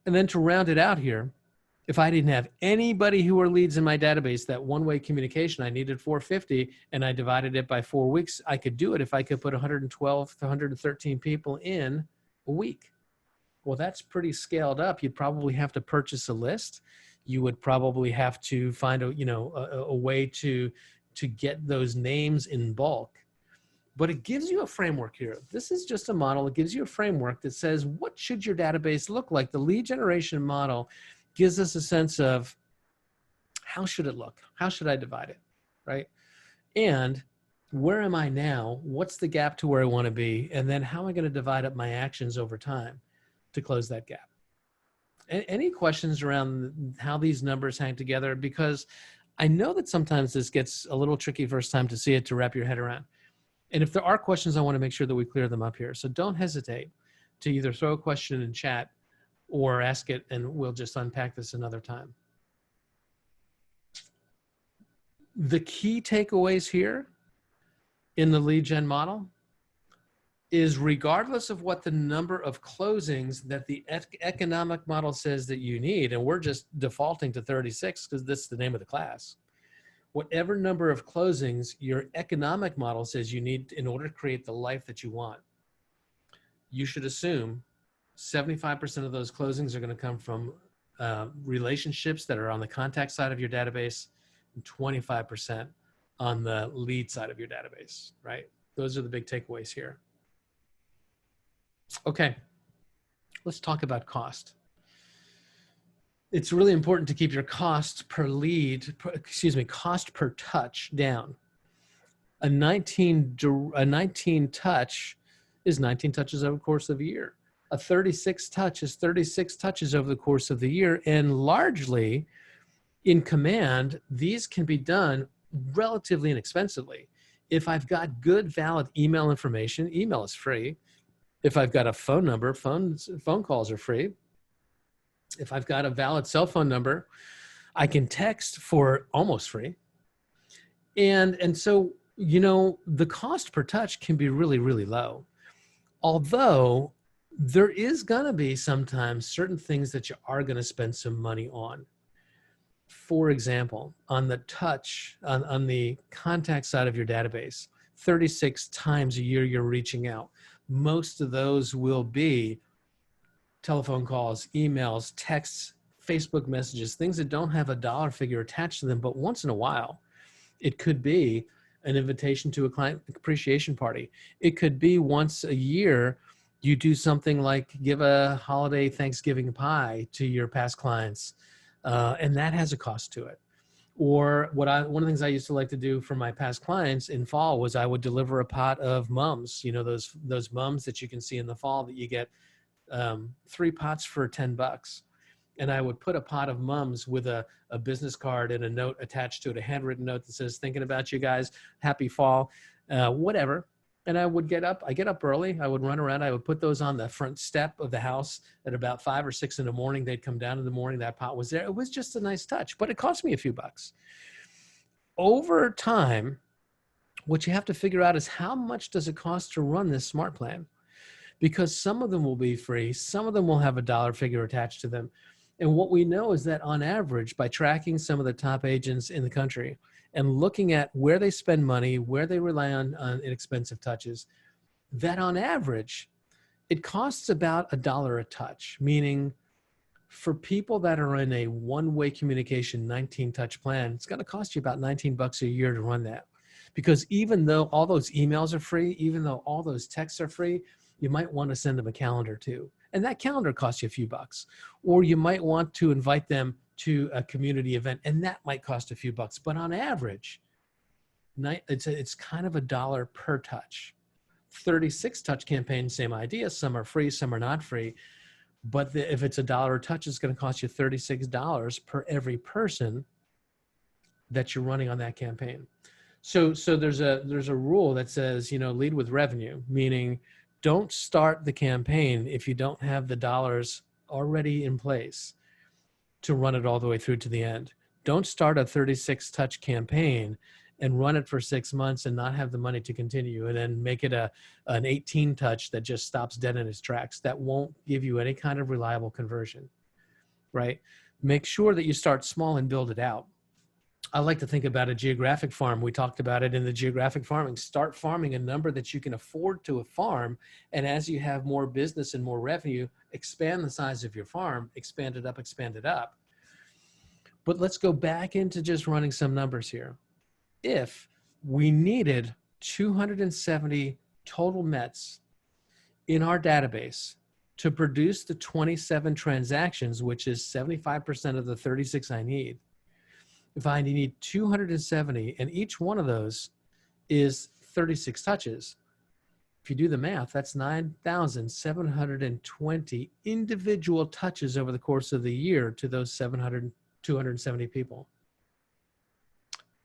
And then to round it out here, if I didn't have anybody who were leads in my database, that one-way communication, I needed 450, and I divided it by 4 weeks, I could do it if I could put 112 to 113 people in a week. Well, that's pretty scaled up. You'd probably have to purchase a list. You would probably have to find a way to get those names in bulk. But it gives you a framework here. This is just a model. It gives you a framework that says, what should your database look like? The lead generation model gives us a sense of, how should it look? How should I divide it, right? And where am I now? What's the gap to where I want to be? And then how am I going to divide up my actions over time to close that gap? Any questions around how these numbers hang together? Because I know that sometimes this gets a little tricky first time to see it, to wrap your head around. And if there are questions, I want to make sure that we clear them up here. So don't hesitate to either throw a question in chat or ask it, and we'll just unpack this another time. The key takeaways here in the lead gen model is, regardless of what the number of closings that the economic model says that you need, and we're just defaulting to 36 because this is the name of the class, whatever number of closings your economic model says you need in order to create the life that you want, you should assume 75% of those closings are going to come from relationships that are on the contact side of your database, and 25% on the lead side of your database, right? Those are the big takeaways here. Okay, let's talk about cost. It's really important to keep your cost per lead, cost per touch down. A 19 touch is 19 touches over the course of a year. A 36 touch is 36 touches over the course of the year. And largely in command, these can be done relatively inexpensively. If I've got good, valid email information, email is free. If I've got a phone number, phone calls are free. If I've got a valid cell phone number, I can text for almost free. And so, the cost per touch can be really, really low. Although there is going to be sometimes certain things that you are going to spend some money on. For example, on the touch, on the contact side of your database, 36 times a year you're reaching out. Most of those will be telephone calls, emails, texts, Facebook messages, things that don't have a dollar figure attached to them, but once in a while, it could be an invitation to a client appreciation party. It could be once a year, you do something like give a holiday Thanksgiving pie to your past clients, and that has a cost to it. Or one of the things I used to like to do for my past clients in fall was I would deliver a pot of mums, you know, those mums that you can see in the fall that you get 3 pots for $10. And I would put a pot of mums with a business card and a note attached to it, a handwritten note that says, thinking about you guys, happy fall, whatever. And I would get up early. I would run around. I would put those on the front step of the house at about 5 or 6 in the morning. They'd come down in the morning. That pot was there. It was just a nice touch, but it cost me a few bucks. Over time, what you have to figure out is how much does it cost to run this smart plan? Because some of them will be free. Some of them will have a dollar figure attached to them. And what we know is that on average, by tracking some of the top agents in the country and looking at where they spend money, where they rely on inexpensive touches, that on average, it costs about $1 a touch, meaning for people that are in a one-way communication 19 touch plan, it's going to cost you about $19 a year to run that. Because even though all those emails are free, even though all those texts are free, you might want to send them a calendar too. And that calendar costs you a few bucks. Or you might want to invite them to a community event, and that might cost a few bucks. But on average, it's kind of $1 per touch. 36 touch campaigns, same idea. Some are free, some are not free. But if it's $1 a touch, it's going to cost you $36 per every person that you're running on that campaign. So there's a rule that says, you know, lead with revenue, meaning don't start the campaign if you don't have the dollars already in place to run it all the way through to the end. Don't start a 36 touch campaign and run it for 6 months and not have the money to continue, and then make it an 18 touch that just stops dead in its tracks. That won't give you any kind of reliable conversion, right? Make sure that you start small and build it out. I like to think about a geographic farm. We talked about it in the geographic farming. Start farming a number that you can afford to farm. And as you have more business and more revenue, expand the size of your farm, expand it up, expand it up. But let's go back into just running some numbers here. If we needed 270 total METs in our database to produce the 27 transactions, which is 75% of the 36 I need, if I need 270 and each one of those is 36 touches, if you do the math, that's 9,720 individual touches over the course of the year to those 270 people.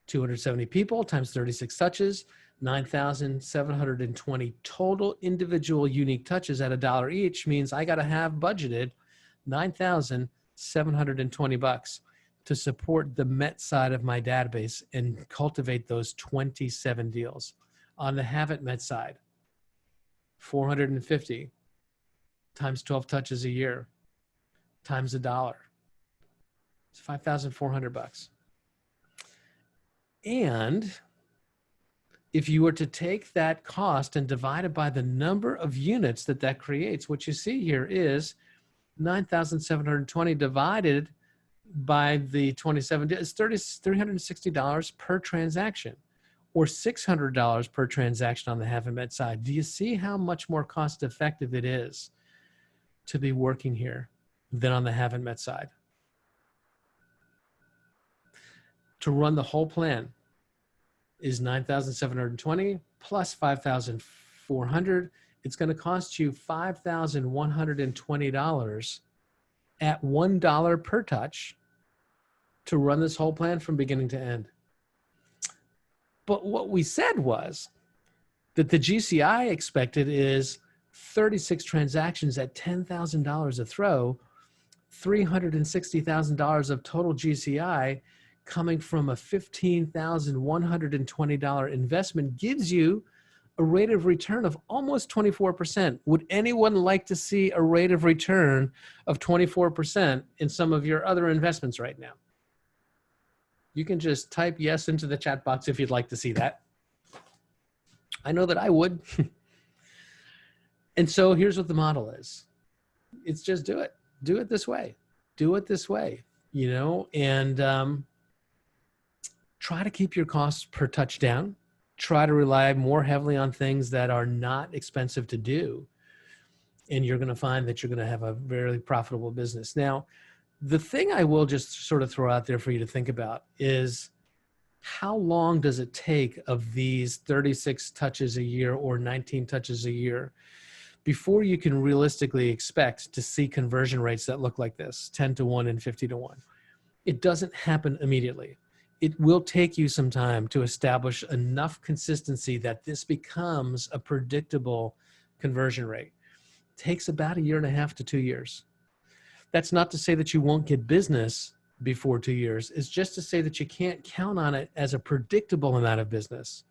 270 people times 36 touches, 9,720 total individual unique touches at $1 each means I got to have budgeted $9,720 to support the Met side of my database and cultivate those 27 deals. On the Have It Met side, 450 times 12 touches a year times $1. It's $5,400. And if you were to take that cost and divide it by the number of units that creates, what you see here is 9,720 divided by the 27 is $360 per transaction, or $600 per transaction on the Have It Met side. Do you see how much more cost effective it is to be working here than on the Have It Met side? To run the whole plan is 9,720 plus 5,400. It's going to cost you $5,120 at $1 per touch to run this whole plan from beginning to end. But what we said was that the GCI expected is 36 transactions at $10,000 a throw, $360,000 of total GCI coming from a $15,120 investment gives you a rate of return of almost 24%. Would anyone like to see a rate of return of 24% in some of your other investments right now? You can just type yes into the chat box if you'd like to see that. I know that I would. And so here's what the model is. It's just do it. Do it this way. do it this way, and try to keep your costs per touch down. Try to rely more heavily on things that are not expensive to do. And you're going to find that you're going to have a very profitable business. Now, the thing I will just sort of throw out there for you to think about is, how long does it take of these 36 touches a year or 19 touches a year before you can realistically expect to see conversion rates that look like this, 10 to 1 and 50 to 1? It doesn't happen immediately. It will take you some time to establish enough consistency that this becomes a predictable conversion rate. It takes about 1.5 to 2 years. That's not to say that you won't get business before 2 years. It's just to say that you can't count on it as a predictable amount of business.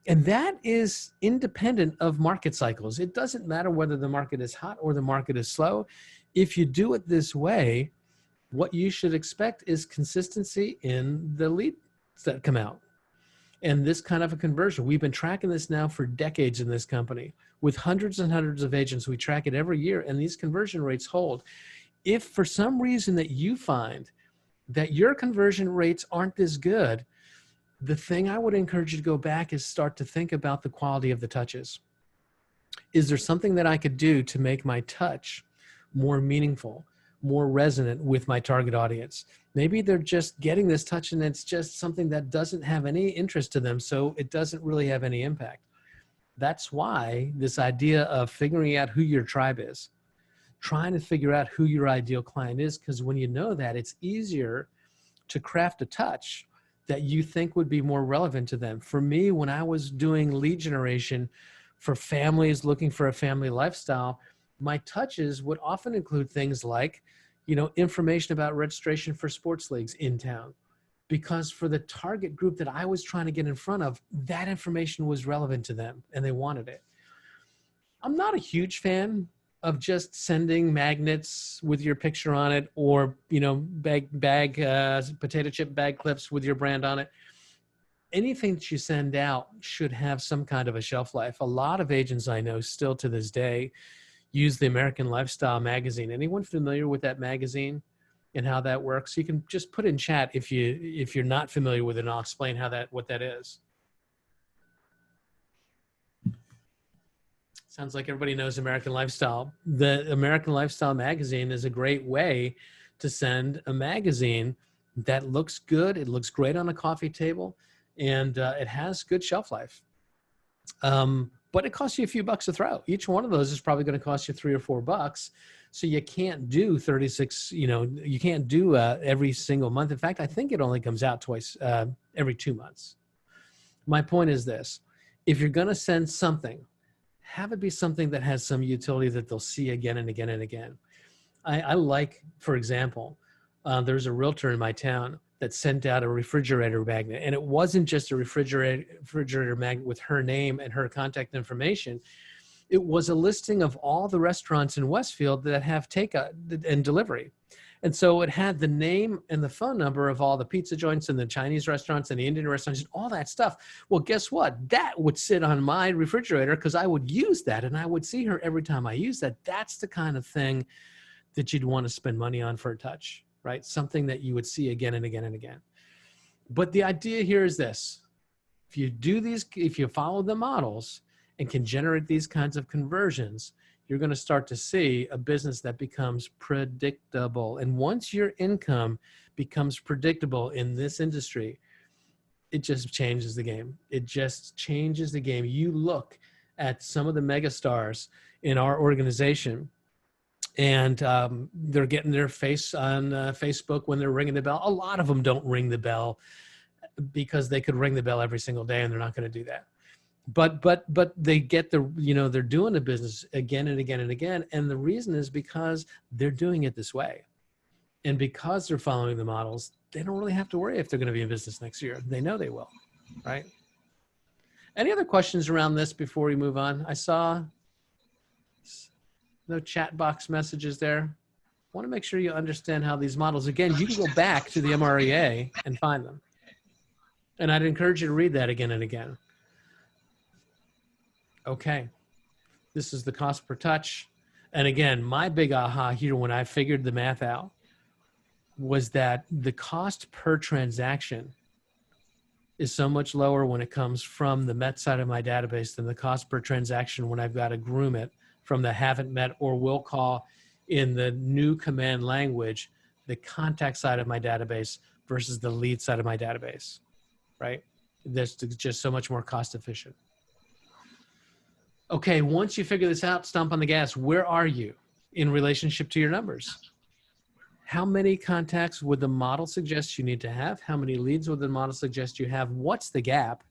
And that is independent of market cycles. It doesn't matter whether the market is hot or the market is slow. If you do it this way, what you should expect is consistency in the leads that come out and this kind of a conversion. We've been tracking this now for decades in this company with hundreds and hundreds of agents. We track it every year, and these conversion rates hold. If for some reason that you find that your conversion rates aren't this good, the thing I would encourage you to go back is start to think about the quality of the touches. Is there something that I could do to make my touch more meaningful, more resonant with my target audience? Maybe they're just getting this touch and it's just something that doesn't have any interest to them, so it doesn't really have any impact. That's why this idea of figuring out who your tribe is, trying to figure out who your ideal client is, because when you know that, it's easier to craft a touch that you think would be more relevant to them. For me, when I was doing lead generation for families looking for a family lifestyle, my touches would often include things like, information about registration for sports leagues in town. Because for the target group that I was trying to get in front of, that information was relevant to them and they wanted it. I'm not a huge fan of just sending magnets with your picture on it, or, potato chip bag clips with your brand on it. Anything that you send out should have some kind of a shelf life. A lot of agents I know still to this day use the American Lifestyle magazine. Anyone familiar with that magazine and how that works? You can just put in chat if you're not familiar with it, and I'll explain what that is. Sounds like everybody knows American Lifestyle. The American Lifestyle magazine is a great way to send a magazine that looks good. It looks great on a coffee table, and it has good shelf life. But it costs you a few bucks to throw. Each one of those is probably going to cost you $3 or $4. So you can't do 36, you can't do every single month. In fact, I think it only comes out twice, every 2 months. My point is this: if you're going to send something, have it be something that has some utility that they'll see again and again and again. I like, for example, there's a realtor in my town that sent out a refrigerator magnet, and it wasn't just a refrigerator magnet with her name and her contact information. It was a listing of all the restaurants in Westfield that have takeout and delivery. And so it had the name and the phone number of all the pizza joints and the Chinese restaurants and the Indian restaurants and all that stuff. Well, guess what? That would sit on my refrigerator because I would use that, and I would see her every time I use that. That's the kind of thing that you'd want to spend money on for a touch, right? Something that you would see again and again and again. But the idea here is this: if you do these, if you follow the models and can generate these kinds of conversions, you're going to start to see a business that becomes predictable. And once your income becomes predictable in this industry, it just changes the game. It just changes the game. You look at some of the mega stars in our organization, and they're getting their face on Facebook when they're ringing the bell. A lot of them don't ring the bell because they could ring the bell every single day, and they're not going to do that. But they get the, they're doing the business again and again and again. And the reason is because they're doing it this way. And because they're following the models, they don't really have to worry if they're going to be in business next year. They know they will, right? Any other questions around this before we move on? I saw no chat box messages there. I want to make sure you understand how these models, again, you can go back to the MREA and find them. And I'd encourage you to read that again and again. Okay, this is the cost per touch. And again, my big aha here when I figured the math out was that the cost per transaction is so much lower when it comes from the met side of my database than the cost per transaction when I've got to groom it from the haven't met, or will call in the new command language, the contact side of my database versus the lead side of my database, right? That's just so much more cost efficient. Okay, once you figure this out, stomp on the gas. Where are you in relationship to your numbers? How many contacts would the model suggest you need to have? How many leads would the model suggest you have? What's the gap?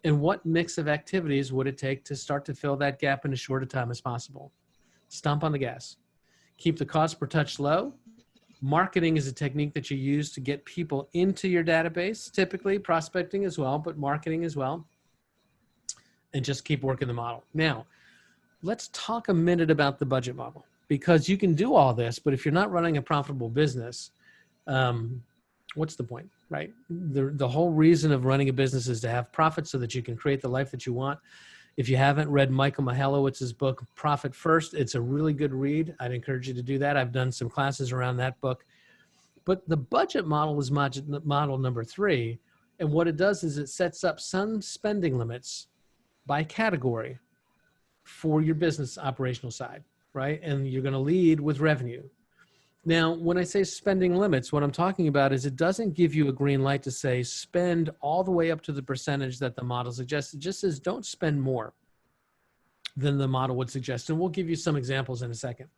And what mix of activities would it take to start to fill that gap in as short a time as possible? Stomp on the gas. Keep the cost per touch low. Marketing is a technique that you use to get people into your database, typically prospecting as well, but marketing as well. And just keep working the model. Now, let's talk a minute about the budget model, because you can do all this, but if you're not running a profitable business, what's the point, right? The whole reason of running a business is to have profit so that you can create the life that you want. If you haven't read Michael Michalowicz's book, Profit First, it's a really good read. I'd encourage you to do that. I've done some classes around that book. But the budget model is model number 3. And what it does is it sets up some spending limits by category for your business operational side, right? And you're going to lead with revenue. Now, when I say spending limits, what I'm talking about is it doesn't give you a green light to say spend all the way up to the percentage that the model suggests. It just says don't spend more than the model would suggest. And we'll give you some examples in a second.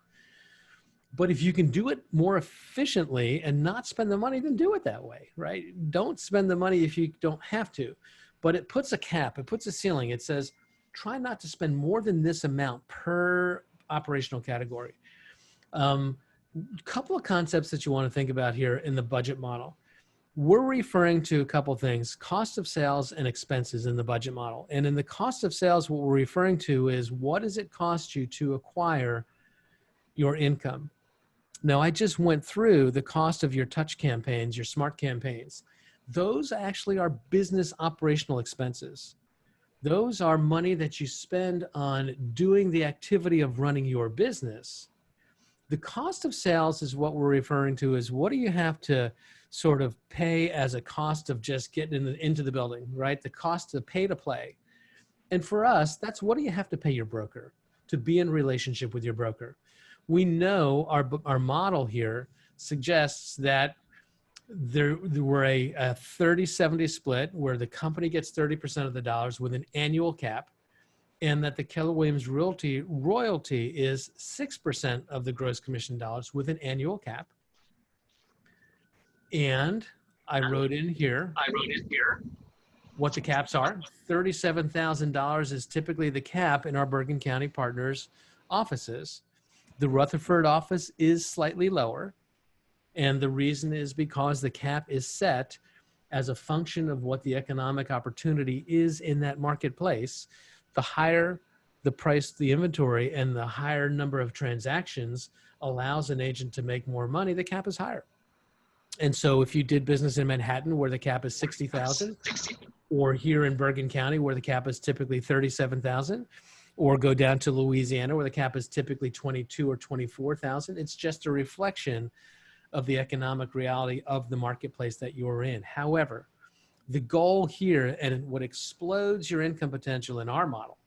But if you can do it more efficiently and not spend the money, then do it that way, right? Don't spend the money if you don't have to. But it puts a cap, it puts a ceiling. It says try not to spend more than this amount per operational category. Couple of concepts that you want to think about here in the budget model. We're referring to a couple of things, cost of sales and expenses in the budget model. And in the cost of sales, what we're referring to is what does it cost you to acquire your income? Now, I just went through the cost of your touch campaigns, your smart campaigns. Those actually are business operational expenses. Those are money that you spend on doing the activity of running your business. The cost of sales is what we're referring to as what do you have to sort of pay as a cost of just getting into the building, right? The cost to pay to play. And for us, that's what do you have to pay your broker to be in relationship with your broker. We know our model here suggests that there were a 30-70 split where the company gets 30% of the dollars with an annual cap, and that the Keller Williams royalty is 6% of the gross commission dollars with an annual cap. And I wrote in here what the caps are. $37,000 is typically the cap in our Bergen County partners' offices. The Rutherford office is slightly lower. And the reason is because the cap is set as a function of what the economic opportunity is in that marketplace. The higher the price, the inventory, and the higher number of transactions allows an agent to make more money, the cap is higher. And so if you did business in Manhattan where the cap is 60,000, or here in Bergen County where the cap is typically 37,000, or go down to Louisiana where the cap is typically 22 or 24,000, it's just a reflection of the economic reality of the marketplace that you're in. However, the goal here, and what explodes your income potential in our model,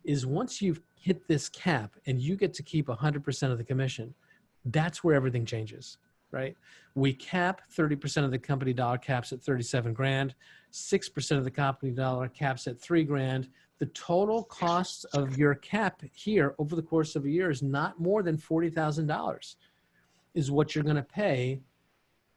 is once you've hit this cap and you get to keep 100% of the commission, that's where everything changes, right? We cap 30% of the company dollar caps at 37 grand, 6% of the company dollar caps at 3 grand. The total cost of your cap here over the course of a year is not more than $40,000 is what you're going to pay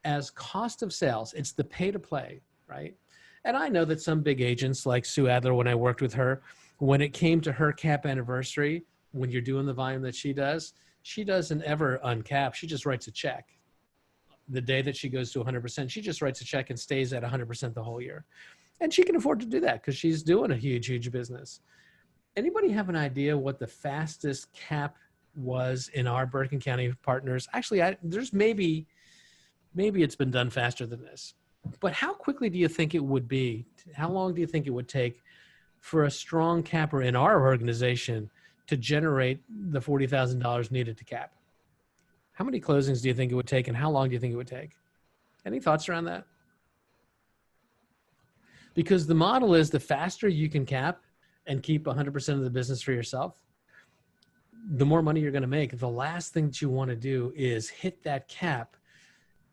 as cost of sales. It's the pay to play, right? And I know that some big agents like Sue Adler, when I worked with her, when it came to her cap anniversary, when you're doing the volume that she doesn't ever uncap. She just writes a check. The day that she goes to 100%, she just writes a check and stays at 100% the whole year. And she can afford to do that because she's doing a huge, huge business. Anybody have an idea what the fastest cap was in our Bergen County partners? Actually, there's maybe it's been done faster than this. But how quickly do you think it would be? How long do you think it would take for a strong capper in our organization to generate the $40,000 needed to cap? How many closings do you think it would take, and how long do you think it would take? Any thoughts around that? Because the model is the faster you can cap and keep 100% of the business for yourself, the more money you're going to make. The last thing that you want to do is hit that cap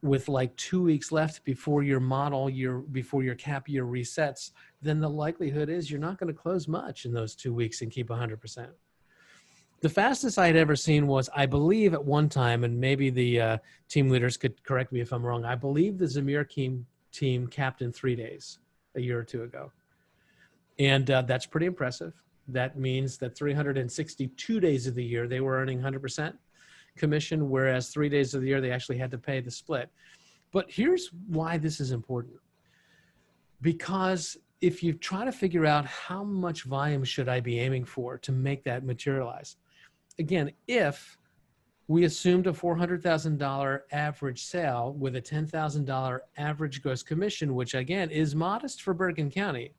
with like 2 weeks left before your before your cap year resets. Then the likelihood is you're not going to close much in those 2 weeks and keep 100%. The fastest I had ever seen was, I believe at one time, and maybe the team leaders could correct me if I'm wrong, I believe the Zamir team capped in 3 days a year or two ago. And that's pretty impressive. That means that 362 days of the year, they were earning 100% commission, whereas 3 days of the year, they actually had to pay the split. But here's why this is important. Because if you try to figure out how much volume should I be aiming for to make that materialize, again, if we assumed a $400,000 average sale with a $10,000 average gross commission, which again is modest for Bergen County,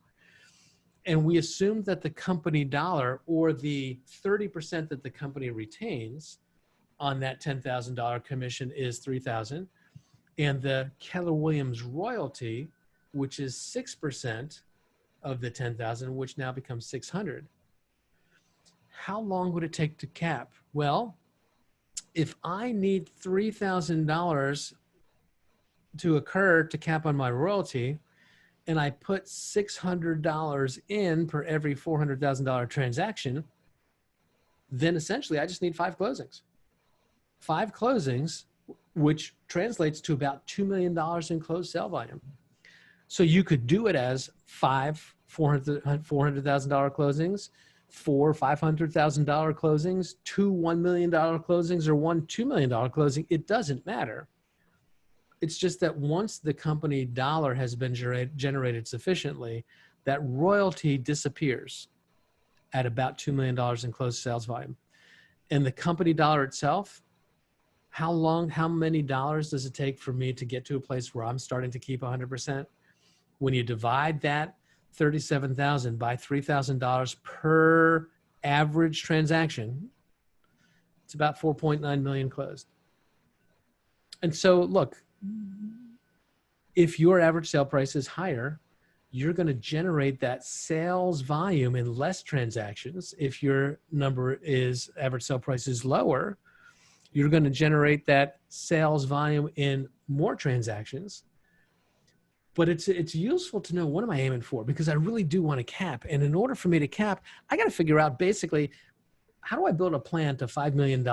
and we assumed that the company dollar, or the 30% that the company retains on that $10,000 commission, is $3,000, and the Keller Williams royalty, which is 6% of the $10,000, which now becomes $600. How long would it take to cap? Well, if I need $3,000 to occur to cap on my royalty, and I put $600 in per every $400,000 transaction, then essentially I just need 5 closings. 5 closings, which translates to about $2 million in closed sale volume. So you could do it as 5 $400,000 closings, 4 $500,000 closings, 2 $1 million closings, or 1 $2 million closing. It doesn't matter. It's just that once the company dollar has been generated sufficiently, that royalty disappears at about $2 million in closed sales volume. And the company dollar itself, how many dollars does it take for me to get to a place where I'm starting to keep 100%? When you divide that $37,000 by $3,000 per average transaction, it's about 4.9 million closed. And so look, if your average sale price is higher, you're going to generate that sales volume in less transactions. If your average sale price is lower, you're going to generate that sales volume in more transactions. But it's useful to know, what am I aiming for? Because I really do want to cap. And in order for me to cap, I got to figure out basically, how do I build a plan to $5 million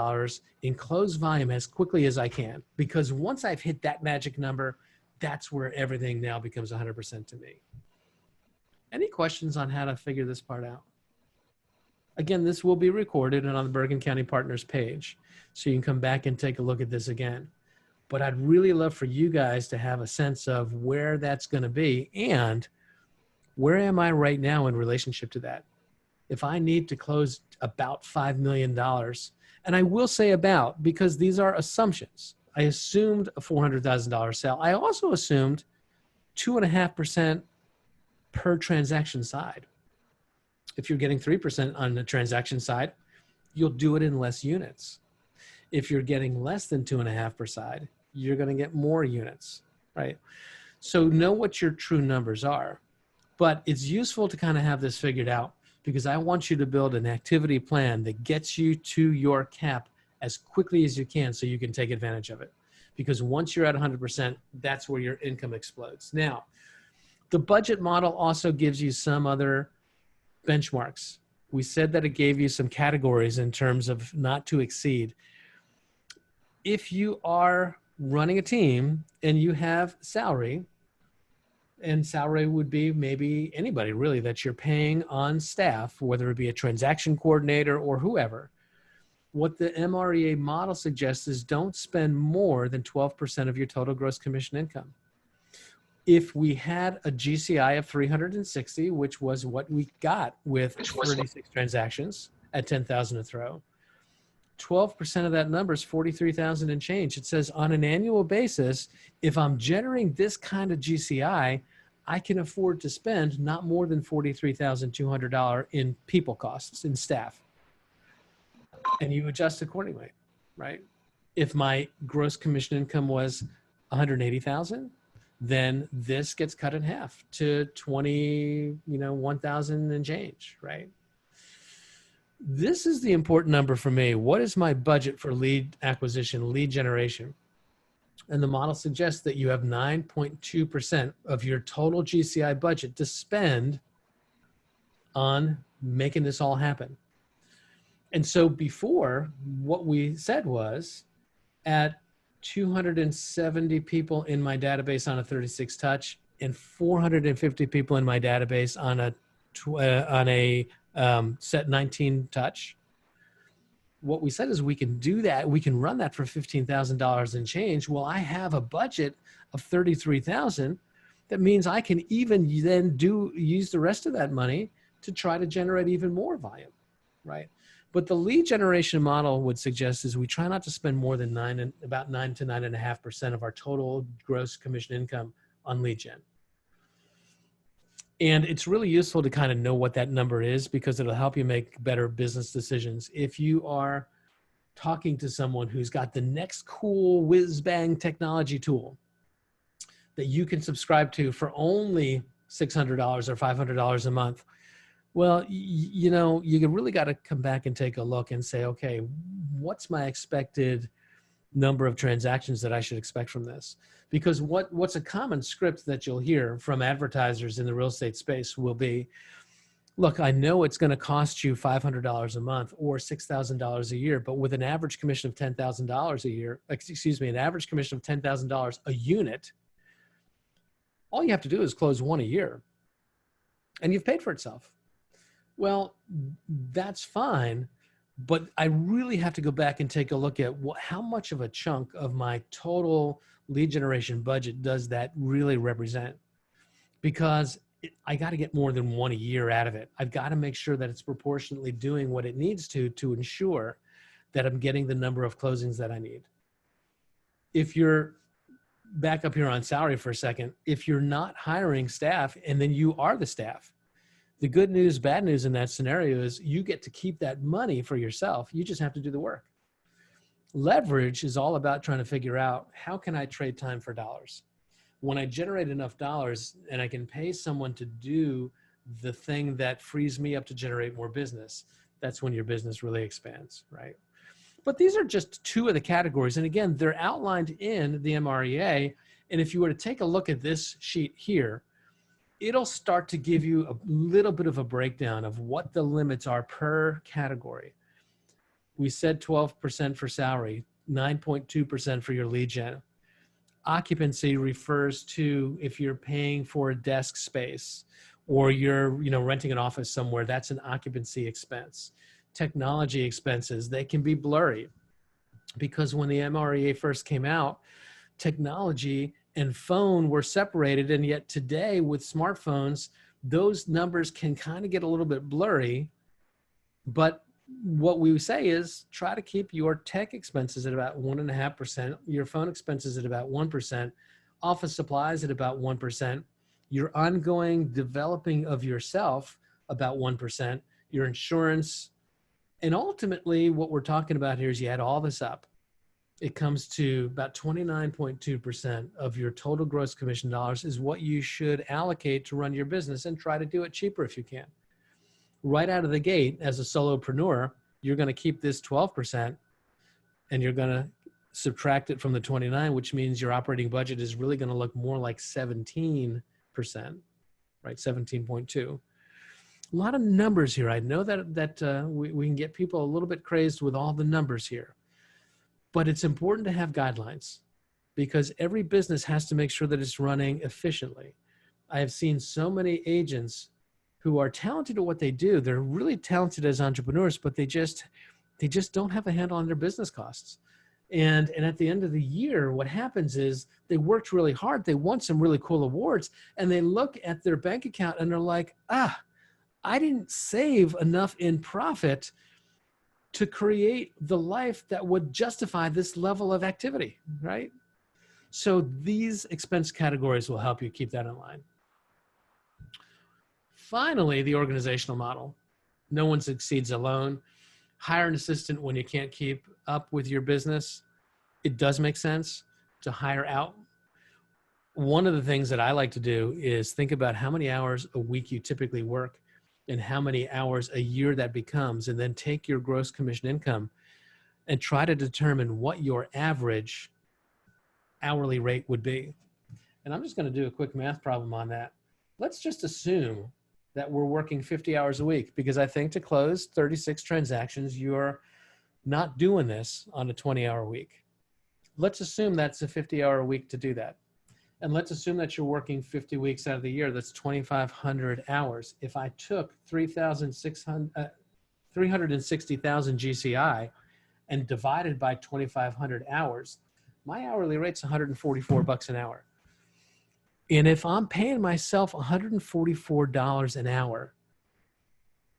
in closed volume as quickly as I can? Because once I've hit that magic number, that's where everything now becomes 100% to me. Any questions on how to figure this part out? Again, this will be recorded and on the Bergen County Partners page, so you can come back and take a look at this again. But I'd really love for you guys to have a sense of where that's going to be, and where am I right now in relationship to that? If I need to close about $5 million, and I will say about, because these are assumptions. I assumed a $400,000 sale. I also assumed 2.5% per transaction side. If you're getting 3% on the transaction side, you'll do it in less units. If you're getting less than 2.5 per side, you're going to get more units, right? So know what your true numbers are. But it's useful to kind of have this figured out, because I want you to build an activity plan that gets you to your cap as quickly as you can, so you can take advantage of it. Because once you're at 100%, that's where your income explodes. Now, the budget model also gives you some other benchmarks. We said that it gave you some categories in terms of not to exceed. If you are running a team and you have salary, and salary would be maybe anybody really that you're paying on staff, whether it be a transaction coordinator or whoever, what the MREA model suggests is don't spend more than 12% of your total gross commission income. If we had a GCI of 360, which was what we got with 36 transactions at 10,000 a throw, 12% of that number is 43,000 and change. It says on an annual basis, if I'm generating this kind of GCI, I can afford to spend not more than $43,200 in people costs, in staff. And you adjust accordingly, right? If my gross commission income was 180,000, then this gets cut in half to 1,000 and change, right? This is the important number for me. What is my budget for lead acquisition, lead generation? And the model suggests that you have 9.2% of your total GCI budget to spend on making this all happen. And so before, what we said was, at 270 people in my database on a 36 touch and 450 people in my database on a set 19 touch. What we said is we can do that. We can run that for $15,000 and change. Well, I have a budget of 33,000. That means I can even then use the rest of that money to try to generate even more volume, right? But the lead generation model would suggest is we try not to spend more than about 9 to 9.5% of our total gross commission income on lead gen. And it's really useful to kind of know what that number is because it'll help you make better business decisions. If you are talking to someone who's got the next cool whiz bang technology tool that you can subscribe to for only $600 or $500 a month, well, you really got to come back and take a look and say, okay, what's my expected number of transactions that I should expect from this? Because what's a common script that you'll hear from advertisers in the real estate space will be, look, I know it's going to cost you $500 a month or $6,000 a year, but with an average commission of $10,000 a year, an average commission of $10,000 a unit, all you have to do is close one a year and you've paid for itself. Well, that's fine, but I really have to go back and take a look at how much of a chunk of my total lead generation budget does that really represent? Because I got to get more than one a year out of it. I've got to make sure that it's proportionately doing what it needs to ensure that I'm getting the number of closings that I need. If you're back up here on salary for a second, if you're not hiring staff and then you are the staff, the good news, bad news in that scenario is you get to keep that money for yourself. You just have to do the work. Leverage is all about trying to figure out how can I trade time for dollars? When I generate enough dollars and I can pay someone to do the thing that frees me up to generate more business, that's when your business really expands, right? But these are just two of the categories. And again, they're outlined in the MREA. And if you were to take a look at this sheet here, it'll start to give you a little bit of a breakdown of what the limits are per category. We said 12% for salary, 9.2% for your lead gen. Occupancy refers to if you're paying for a desk space or you're renting an office somewhere, that's an occupancy expense. Technology expenses, they can be blurry because when the MREA first came out, technology and phone were separated, and yet today with smartphones, those numbers can kind of get a little bit blurry. But what we say is try to keep your tech expenses at about 1.5%, your phone expenses at about 1%, office supplies at about 1%, your ongoing developing of yourself about 1%, your insurance, and ultimately what we're talking about here is you add all this up. It comes to about 29.2% of your total gross commission dollars is what you should allocate to run your business, and try to do it cheaper if you can. Right out of the gate, as a solopreneur, you're going to keep this 12% and you're going to subtract it from the 29, which means your operating budget is really going to look more like 17%, right? 17.2. A lot of numbers here. I know that we can get people a little bit crazed with all the numbers here. But it's important to have guidelines because every business has to make sure that it's running efficiently. I have seen so many agents who are talented at what they do. They're really talented as entrepreneurs, but they just don't have a handle on their business costs. And at the end of the year, what happens is they worked really hard. They won some really cool awards, and they look at their bank account and they're like, I didn't save enough in profit to create the life that would justify this level of activity, right? So these expense categories will help you keep that in line. Finally, the organizational model. No one succeeds alone. Hire an assistant when you can't keep up with your business. it does make sense to hire out. One of the things that I like to do is think about how many hours a week you typically work and how many hours a year that becomes, and then take your gross commission income and try to determine what your average hourly rate would be. And I'm just going to do a quick math problem on that. Let's just assume that we're working 50 hours a week, because I think to close 36 transactions, you're not doing this on a 20-hour week. Let's assume that's a 50-hour week to do that. And let's assume that you're working 50 weeks out of the year. That's 2,500 hours. If I took 360,000 GCI and divided by 2,500 hours, my hourly rate's $144 an hour. And if I'm paying myself $144 an hour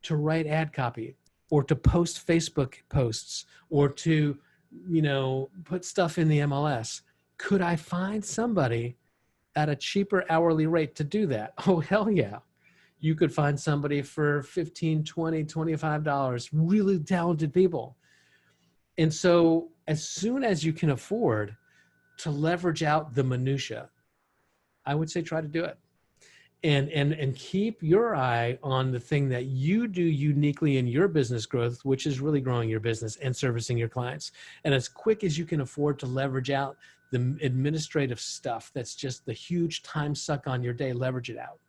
to write ad copy or to post Facebook posts or to, put stuff in the MLS, could I find somebody at a cheaper hourly rate to do that? Oh, hell yeah. You could find somebody for $15, $20, $25, really talented people. And so as soon as you can afford to leverage out the minutia, I would say try to do it. And keep your eye on the thing that you do uniquely in your business growth, which is really growing your business and servicing your clients. And as quick as you can afford to leverage out the administrative stuff that's just the huge time suck on your day, leverage it out.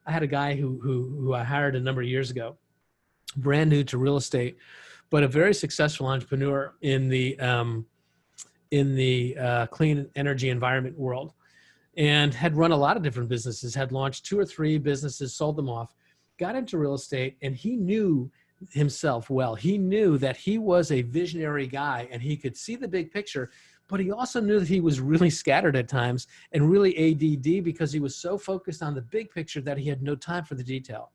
I had a guy who I hired a number of years ago, brand new to real estate, but a very successful entrepreneur in the clean energy environment world, and had run a lot of different businesses, had launched 2 or 3 businesses, sold them off, got into real estate, and he knew himself well. He knew that he was a visionary guy and he could see the big picture, but he also knew that he was really scattered at times and really ADD because he was so focused on the big picture that he had no time for the detail.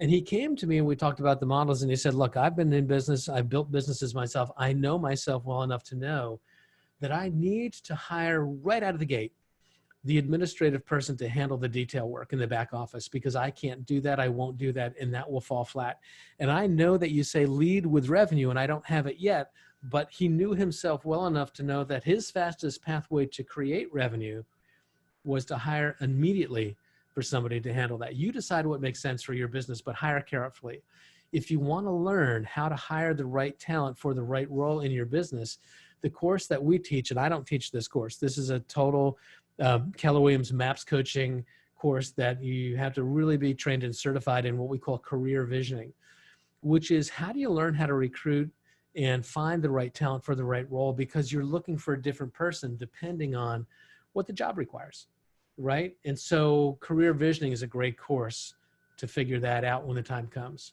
And he came to me and we talked about the models, and he said, look, I've been in business. I've built businesses myself. I know myself well enough to know that I need to hire right out of the gate the administrative person to handle the detail work in the back office, because I can't do that. I won't do that. And that will fall flat. And I know that you say lead with revenue, and I don't have it yet, but he knew himself well enough to know that his fastest pathway to create revenue was to hire immediately for somebody to handle that. You decide what makes sense for your business, but hire carefully. If you want to learn how to hire the right talent for the right role in your business, the course that we teach, and I don't teach this course, this is a total Keller Williams MAPS coaching course that you have to really be trained and certified in, what we call career visioning, which is how do you learn how to recruit and find the right talent for the right role, because you're looking for a different person depending on what the job requires, right? And so career visioning is a great course to figure that out when the time comes.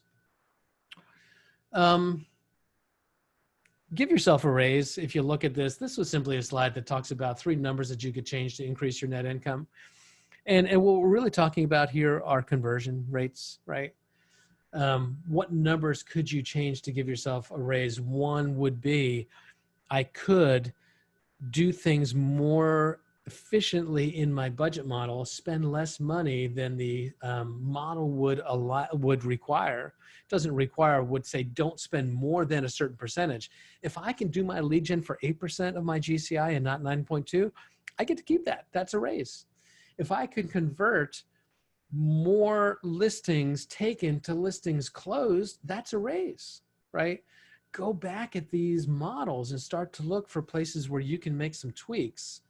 Give yourself a raise. If you look at this, this was simply a slide that talks about 3 numbers that you could change to increase your net income. And what we're really talking about here are conversion rates, right? What numbers could you change to give yourself a raise? One would be, I could do things more efficiently in my budget model, spend less money than the model would require. Doesn't require, would say don't spend more than a certain percentage. If I can do my lead gen for 8% of my GCI and not 9.2, I get to keep that. That's a raise. If I can convert more listings taken to listings closed, that's a raise, right? Go back at these models and start to look for places where you can make some tweaks.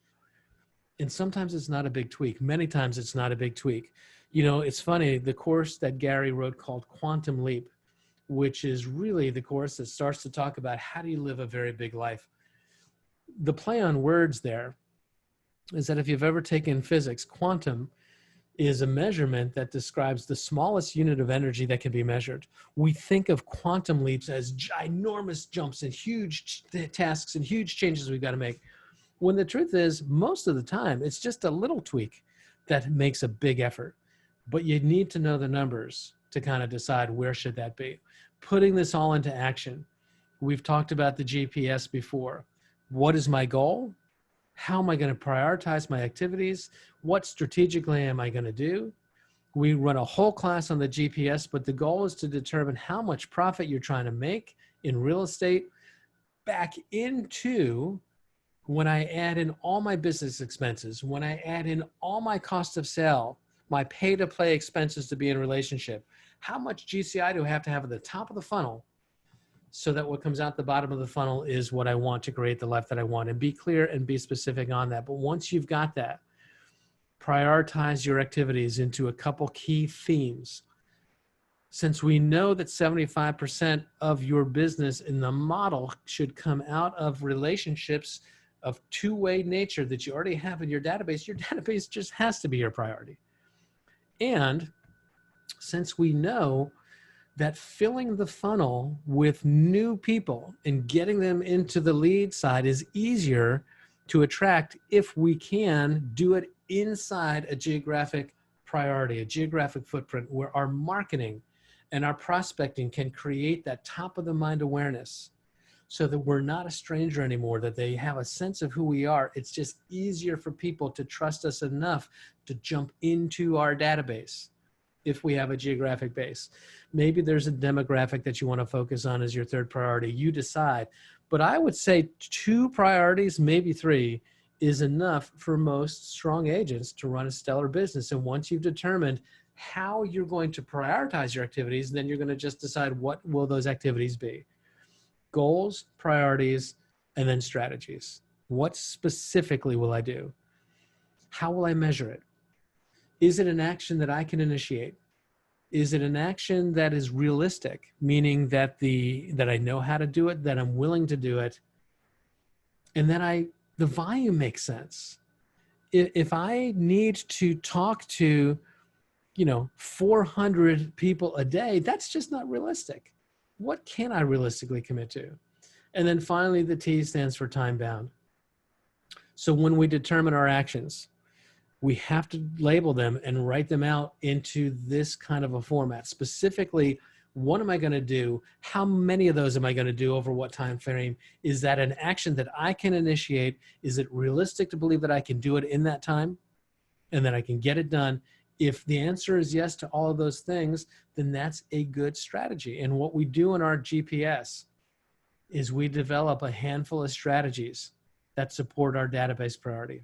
And sometimes it's not a big tweak. Many times it's not a big tweak. It's funny, the course that Gary wrote called Quantum Leap, which is really the course that starts to talk about how do you live a very big life. The play on words there is that if you've ever taken physics, quantum is a measurement that describes the smallest unit of energy that can be measured. We think of quantum leaps as ginormous jumps and huge tasks and huge changes we've got to make. When the truth is, most of the time, it's just a little tweak that makes a big effort. But you need to know the numbers to kind of decide where should that be. Putting this all into action. We've talked about the GPS before. What is my goal? How am I going to prioritize my activities? What strategically am I going to do? We run a whole class on the GPS, but the goal is to determine how much profit you're trying to make in real estate back into when I add in all my business expenses, when I add in all my cost of sale, my pay to play expenses to be in a relationship, how much GCI do I have to have at the top of the funnel so that what comes out the bottom of the funnel is what I want to create the life that I want? And be clear and be specific on that. But once you've got that, prioritize your activities into a couple key themes. Since we know that 75% of your business in the model should come out of relationships of two-way nature that you already have in your database just has to be your priority. And since we know that filling the funnel with new people and getting them into the lead side is easier to attract if we can do it inside a geographic priority, a geographic footprint where our marketing and our prospecting can create that top of the mind awareness so that we're not a stranger anymore, that they have a sense of who we are. It's just easier for people to trust us enough to jump into our database if we have a geographic base. Maybe there's a demographic that you want to focus on as your third priority. You decide. But I would say 2 priorities, maybe 3, is enough for most strong agents to run a stellar business. And once you've determined how you're going to prioritize your activities, then you're going to just decide what will those activities be. Goals, priorities, and then strategies. What specifically will I do? How will I measure it? Is it an action that I can initiate? Is it an action that is realistic, meaning that I know how to do it, that I'm willing to do it, and that the volume makes sense? If I need to talk to 400 people a day, that's just not realistic. What can I realistically commit to? And then finally, the T stands for time bound. So when we determine our actions, we have to label them and write them out into this kind of a format. Specifically, what am I going to do? How many of those am I going to do over what time frame? Is that an action that I can initiate? Is it realistic to believe that I can do it in that time and that I can get it done? If the answer is yes to all of those things, then that's a good strategy. And what we do in our GPS is we develop a handful of strategies that support our database priority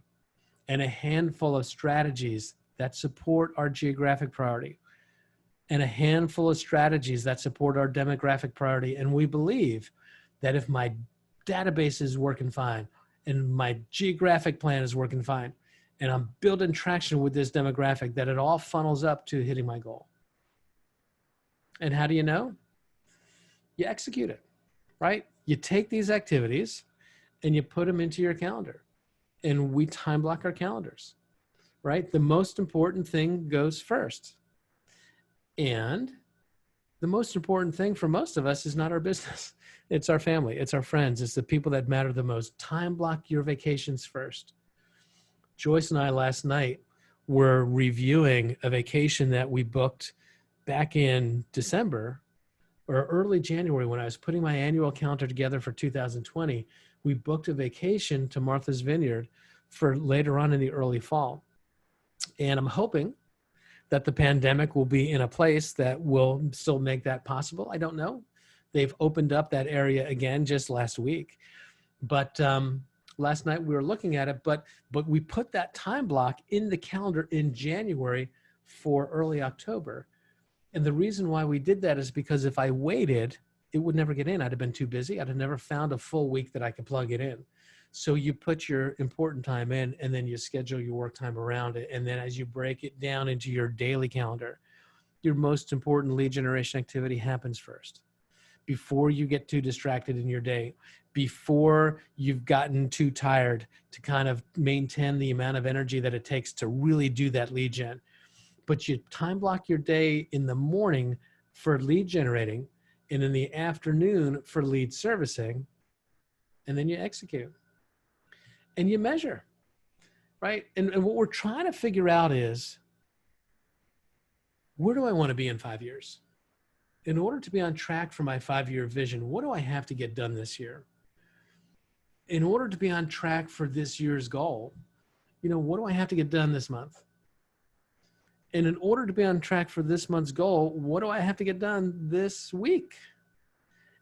and a handful of strategies that support our geographic priority and a handful of strategies that support our demographic priority. And we believe that if my database is working fine and my geographic plan is working fine, and I'm building traction with this demographic, that it all funnels up to hitting my goal. And how do you know? You execute it, right? You take these activities and you put them into your calendar. And we time block our calendars, right? The most important thing goes first. And the most important thing for most of us is not our business. It's our family. It's our friends. It's the people that matter the most. Time block your vacations first. Joyce and I last night were reviewing a vacation that we booked back in December or early January when I was putting my annual calendar together for 2020. We booked a vacation to Martha's Vineyard for later on in the early fall. And I'm hoping that the pandemic will be in a place that will still make that possible. I don't know. They've opened up that area again just last week. But last night we were looking at it, but we put that time block in the calendar in January for early October. And the reason why we did that is because if I waited, it would never get in. I'd have been too busy. I'd have never found a full week that I could plug it in. So you put your important time in and then you schedule your work time around it. And then as you break it down into your daily calendar, your most important lead generation activity happens first. Before you get too distracted in your day, before you've gotten too tired to kind of maintain the amount of energy that it takes to really do that lead gen. But you time block your day in the morning for lead generating and in the afternoon for lead servicing, and then you execute. And you measure, right? And what we're trying to figure out is, where do I want to be in 5 years? In order to be on track for my 5-year vision, what do I have to get done this year? In order to be on track for this year's goal, what do I have to get done this month? And in order to be on track for this month's goal, what do I have to get done this week?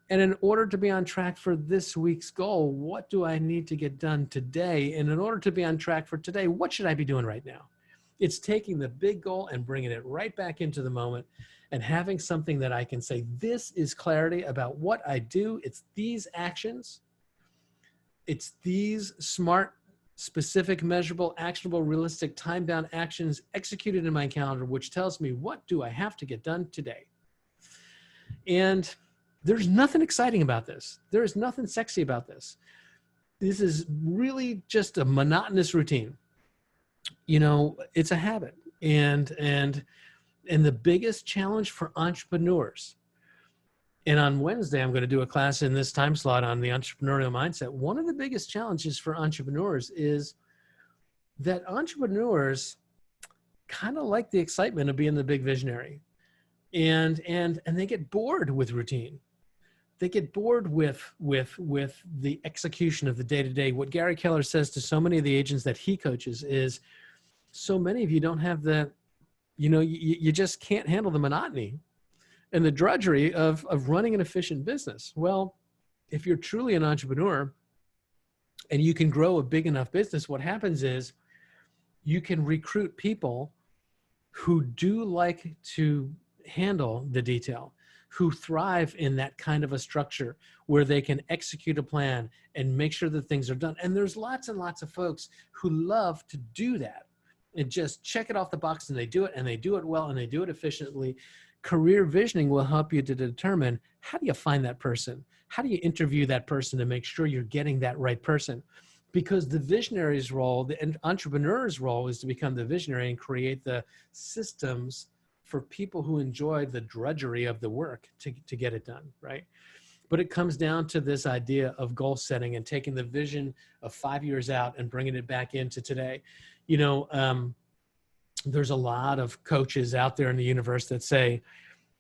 And in order to be on track for this week's goal, what do I need to get done today? And in order to be on track for today, what should I be doing right now? It's taking the big goal and bringing it right back into the moment and having something that I can say, this is clarity about what I do. It's these actions. It's these smart, specific, measurable, actionable, realistic, time-bound actions executed in my calendar, which tells me what do I have to get done today. And there's nothing exciting about this. There is nothing sexy about this. This is really just a monotonous routine. You know, it's a habit. And the biggest challenge for entrepreneurs, and on Wednesday, I'm going to do a class in this time slot on the entrepreneurial mindset. One of the biggest challenges for entrepreneurs is that entrepreneurs kind of like the excitement of being the big visionary. And they get bored with routine. They get bored with the execution of the day-to-day. What Gary Keller says to so many of the agents that he coaches is, so many of you don't have the, you know, you just can't handle the monotony and the drudgery of running an efficient business. Well, if you're truly an entrepreneur and you can grow a big enough business, what happens is you can recruit people who do like to handle the detail, who thrive in that kind of a structure where they can execute a plan and make sure that things are done. And there's lots and lots of folks who love to do that and just check it off the box, and they do it, and they do it well, and they do it efficiently. Career visioning will help you to determine, how do you find that person? How do you interview that person to make sure you're getting that right person? Because the visionary's role, the entrepreneur's role, is to become the visionary and create the systems for people who enjoy the drudgery of the work to get it done, right? But it comes down to this idea of goal setting and taking the vision of 5 years out and bringing it back into today. You know, there's a lot of coaches out there in the universe that say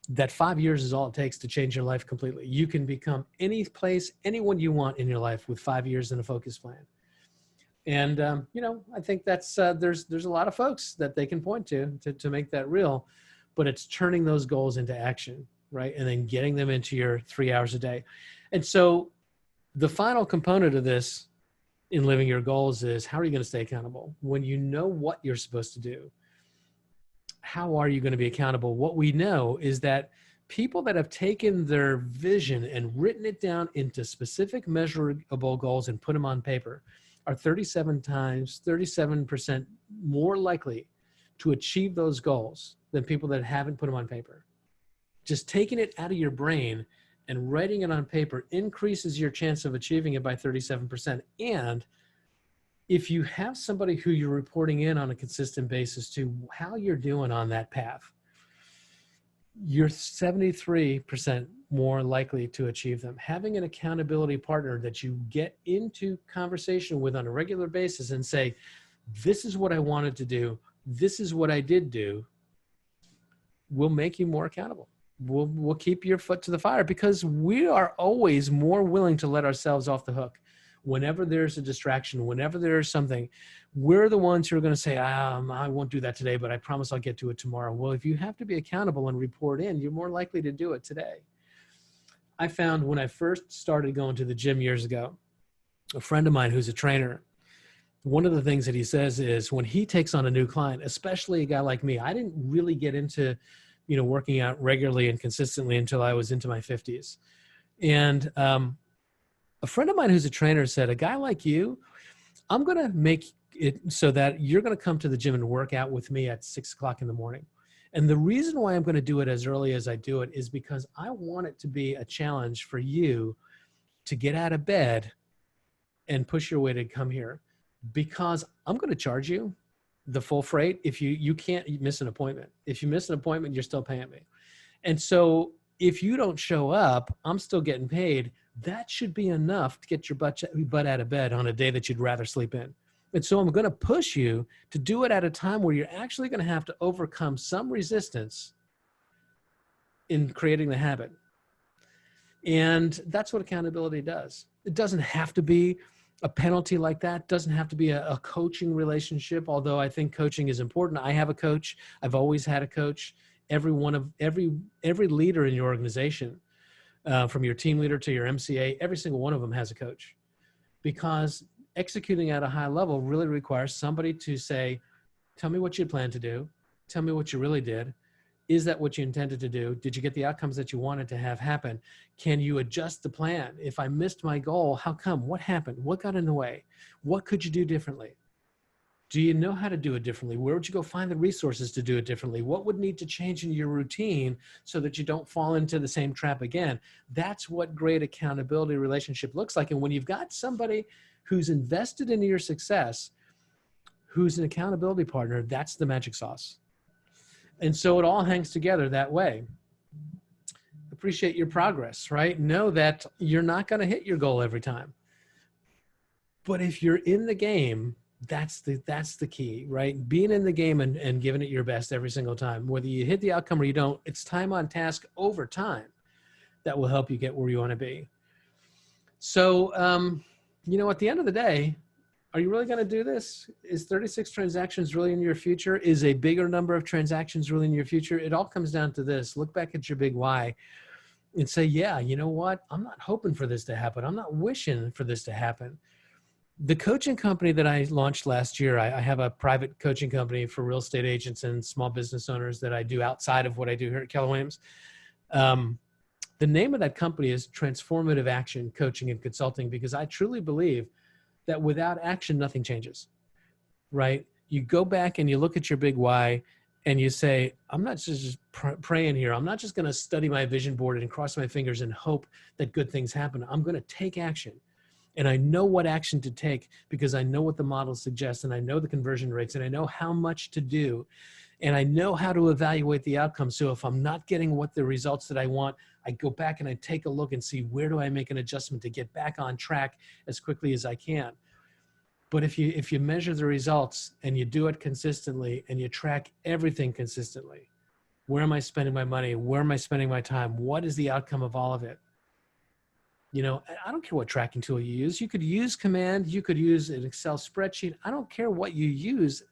that 5 years is all it takes to change your life completely. You can become any place, anyone you want in your life with 5 years and a focus plan. And, you know, I think that's, there's a lot of folks that they can point to make that real, but it's turning those goals into action, right? And then getting them into your 3 hours a day. And so the final component of this in living your goals is, how are you going to stay accountable? When you know what you're supposed to do, how are you going to be accountable? What we know is that people that have taken their vision and written it down into specific measurable goals and put them on paper are 37% more likely to achieve those goals than people that haven't put them on paper. Just taking it out of your brain and writing it on paper increases your chance of achieving it by 37%. And if you have somebody who you're reporting in on a consistent basis to how you're doing on that path, you're 73% more likely to achieve them. Having an accountability partner that you get into conversation with on a regular basis and say, this is what I wanted to do, this is what I did do, will make you more accountable. We'll keep your foot to the fire, because we are always more willing to let ourselves off the hook. Whenever there's a distraction, whenever there's something, we're the ones who are going to say, I won't do that today, but I promise I'll get to it tomorrow. Well, if you have to be accountable and report in, you're more likely to do it today. I found when I first started going to the gym years ago, a friend of mine who's a trainer, one of the things that he says is when he takes on a new client, especially a guy like me, I didn't really get into, you know, working out regularly and consistently until I was into my 50s. And a friend of mine who's a trainer said, a guy like you, I'm going to make it so that you're going to come to the gym and work out with me at 6 o'clock in the morning. And the reason why I'm going to do it as early as I do it is because I want it to be a challenge for you to get out of bed and push your way to come here, because I'm going to charge you the full freight if you can't miss an appointment. If you miss an appointment, you're still paying me. And so if you don't show up, I'm still getting paid. That should be enough to get your butt out of bed on a day that you'd rather sleep in. And so I'm going to push you to do it at a time where you're actually going to have to overcome some resistance in creating the habit. And that's what accountability does. It doesn't have to be a penalty like that. It doesn't have to be a coaching relationship, although I think coaching is important. I have a coach. I've always had a coach. Every leader in your organization from your team leader to your MCA, every single one of them has a coach, because executing at a high level really requires somebody to say, tell me what you plan to do. Tell me what you really did. Is that what you intended to do? Did you get the outcomes that you wanted to have happen? Can you adjust the plan? If I missed my goal, how come? What happened? What got in the way? What could you do differently? Do you know how to do it differently? Where would you go find the resources to do it differently? What would need to change in your routine so that you don't fall into the same trap again? That's what great accountability relationship looks like. And when you've got somebody who's invested in your success, who's an accountability partner, that's the magic sauce. And so it all hangs together that way. Appreciate your progress, right? Know that you're not going to hit your goal every time. But if you're in the game, that's the key, right? Being in the game and giving it your best every single time. Whether you hit the outcome or you don't, it's time on task over time that will help you get where you want to be. So, at the end of the day, are you really going to do this? Is 36 transactions really in your future? Is a bigger number of transactions really in your future? It all comes down to this. Look back at your big why and say, yeah, you know what? I'm not hoping for this to happen. I'm not wishing for this to happen. The coaching company that I launched last year, I have a private coaching company for real estate agents and small business owners that I do outside of what I do here at Keller Williams. The name of that company is Transformative Action Coaching and Consulting, because I truly believe that without action, nothing changes, right? You go back and you look at your big why and you say, I'm not just praying here. I'm not just going to study my vision board and cross my fingers and hope that good things happen. I'm going to take action. And I know what action to take because I know what the model suggests, and I know the conversion rates, and I know how much to do, and I know how to evaluate the outcome. So if I'm not getting what the results that I want, I go back and I take a look and see, where do I make an adjustment to get back on track as quickly as I can? But if you measure the results and you do it consistently and you track everything consistently, where am I spending my money? Where am I spending my time? What is the outcome of all of it? I don't care what tracking tool you use. You could use Command, you could use an Excel spreadsheet. I don't care what you use,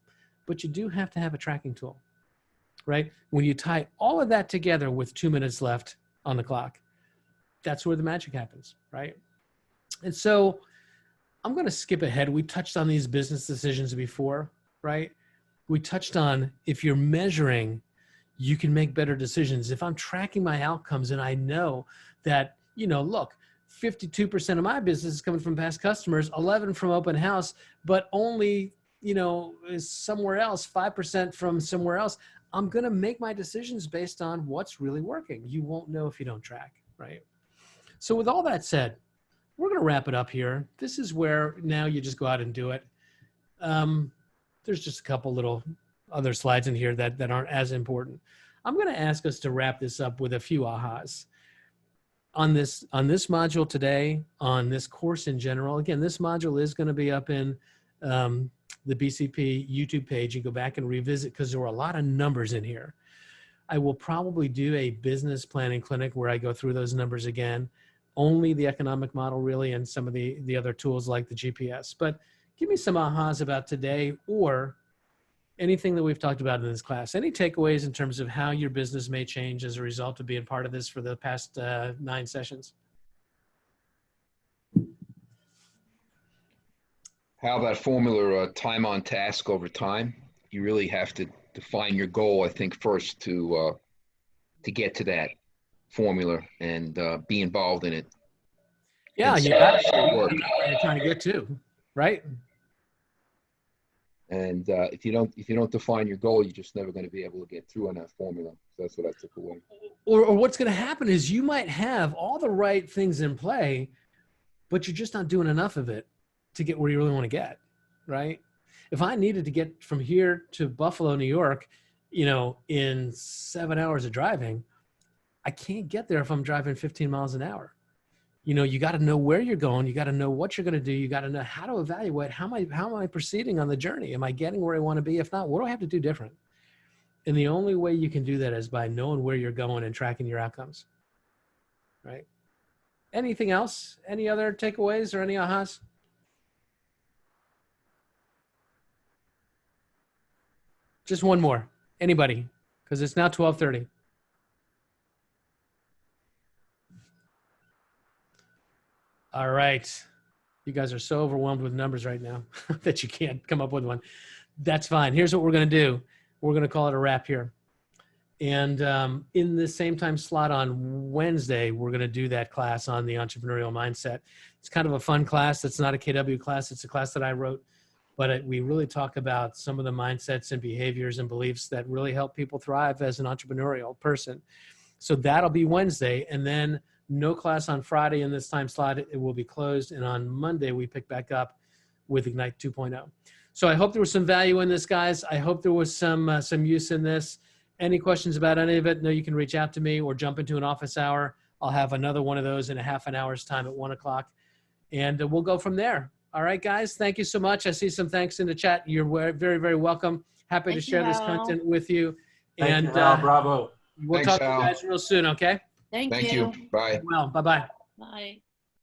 but you do have to have a tracking tool, right? When you tie all of that together with 2 minutes left on the clock, that's where the magic happens, right? And so I'm going to skip ahead. We touched on these business decisions before, right? We touched on, if you're measuring, you can make better decisions. If I'm tracking my outcomes and I know that, look, 52% of my business is coming from past customers, 11 from open house, but only, is somewhere else, 5% from somewhere else. I'm going to make my decisions based on what's really working. You won't know if you don't track, right? So with all that said, we're going to wrap it up here. This is where now you just go out and do it. There's just a couple little other slides in here that aren't as important. I'm going to ask us to wrap this up with a few ahas. On this module today, on this course in general, again, this module is going to be up in the BCP YouTube page. You go back and revisit because there were a lot of numbers in here. I will probably do a business planning clinic where I go through those numbers again, only the economic model really, and some of the other tools like the GPS. But give me some ahas about today or anything that we've talked about in this class. Any takeaways in terms of how your business may change as a result of being part of this for the past 9 sessions? How that formula, time on task over time? You really have to define your goal, I think, first to get to that formula and be involved in it. Yeah, you got what you're trying to get to, right? And if you don't define your goal, you're just never going to be able to get through on that formula. So that's what I took away. Or what's going to happen is you might have all the right things in play, but you're just not doing enough of it to get where you really want to get, right? If I needed to get from here to Buffalo, New York, in 7 hours of driving, I can't get there if I'm driving 15 miles an hour. You got to know where you're going. You got to know what you're going to do. You got to know how to evaluate how am I proceeding on the journey? Am I getting where I want to be? If not, what do I have to do different? And the only way you can do that is by knowing where you're going and tracking your outcomes, right? Anything else? Any other takeaways or any ahas? Just one more. Anybody? Because it's now 12:30. All right. You guys are so overwhelmed with numbers right now that you can't come up with one. That's fine. Here's what we're going to do. We're going to call it a wrap here. And in the same time slot on Wednesday, we're going to do that class on the entrepreneurial mindset. It's kind of a fun class. It's not a KW class. It's a class that I wrote, but we really talk about some of the mindsets and behaviors and beliefs that really help people thrive as an entrepreneurial person. So that'll be Wednesday. And then no class on Friday in this time slot. It will be closed. And on Monday, we pick back up with Ignite 2.0. So I hope there was some value in this, guys. I hope there was some use in this. Any questions about any of it? No, you can reach out to me or jump into an office hour. I'll have another one of those in a half an hour's time at 1 o'clock. And we'll go from there. All right, guys. Thank you so much. I see some thanks in the chat. You're very, very welcome. Happy to share this content with you. Thank you, Al. Bravo. We'll Thanks, talk to you Al. guys real soon, okay? Thank Thank you. Bye. Well, bye-bye. Bye.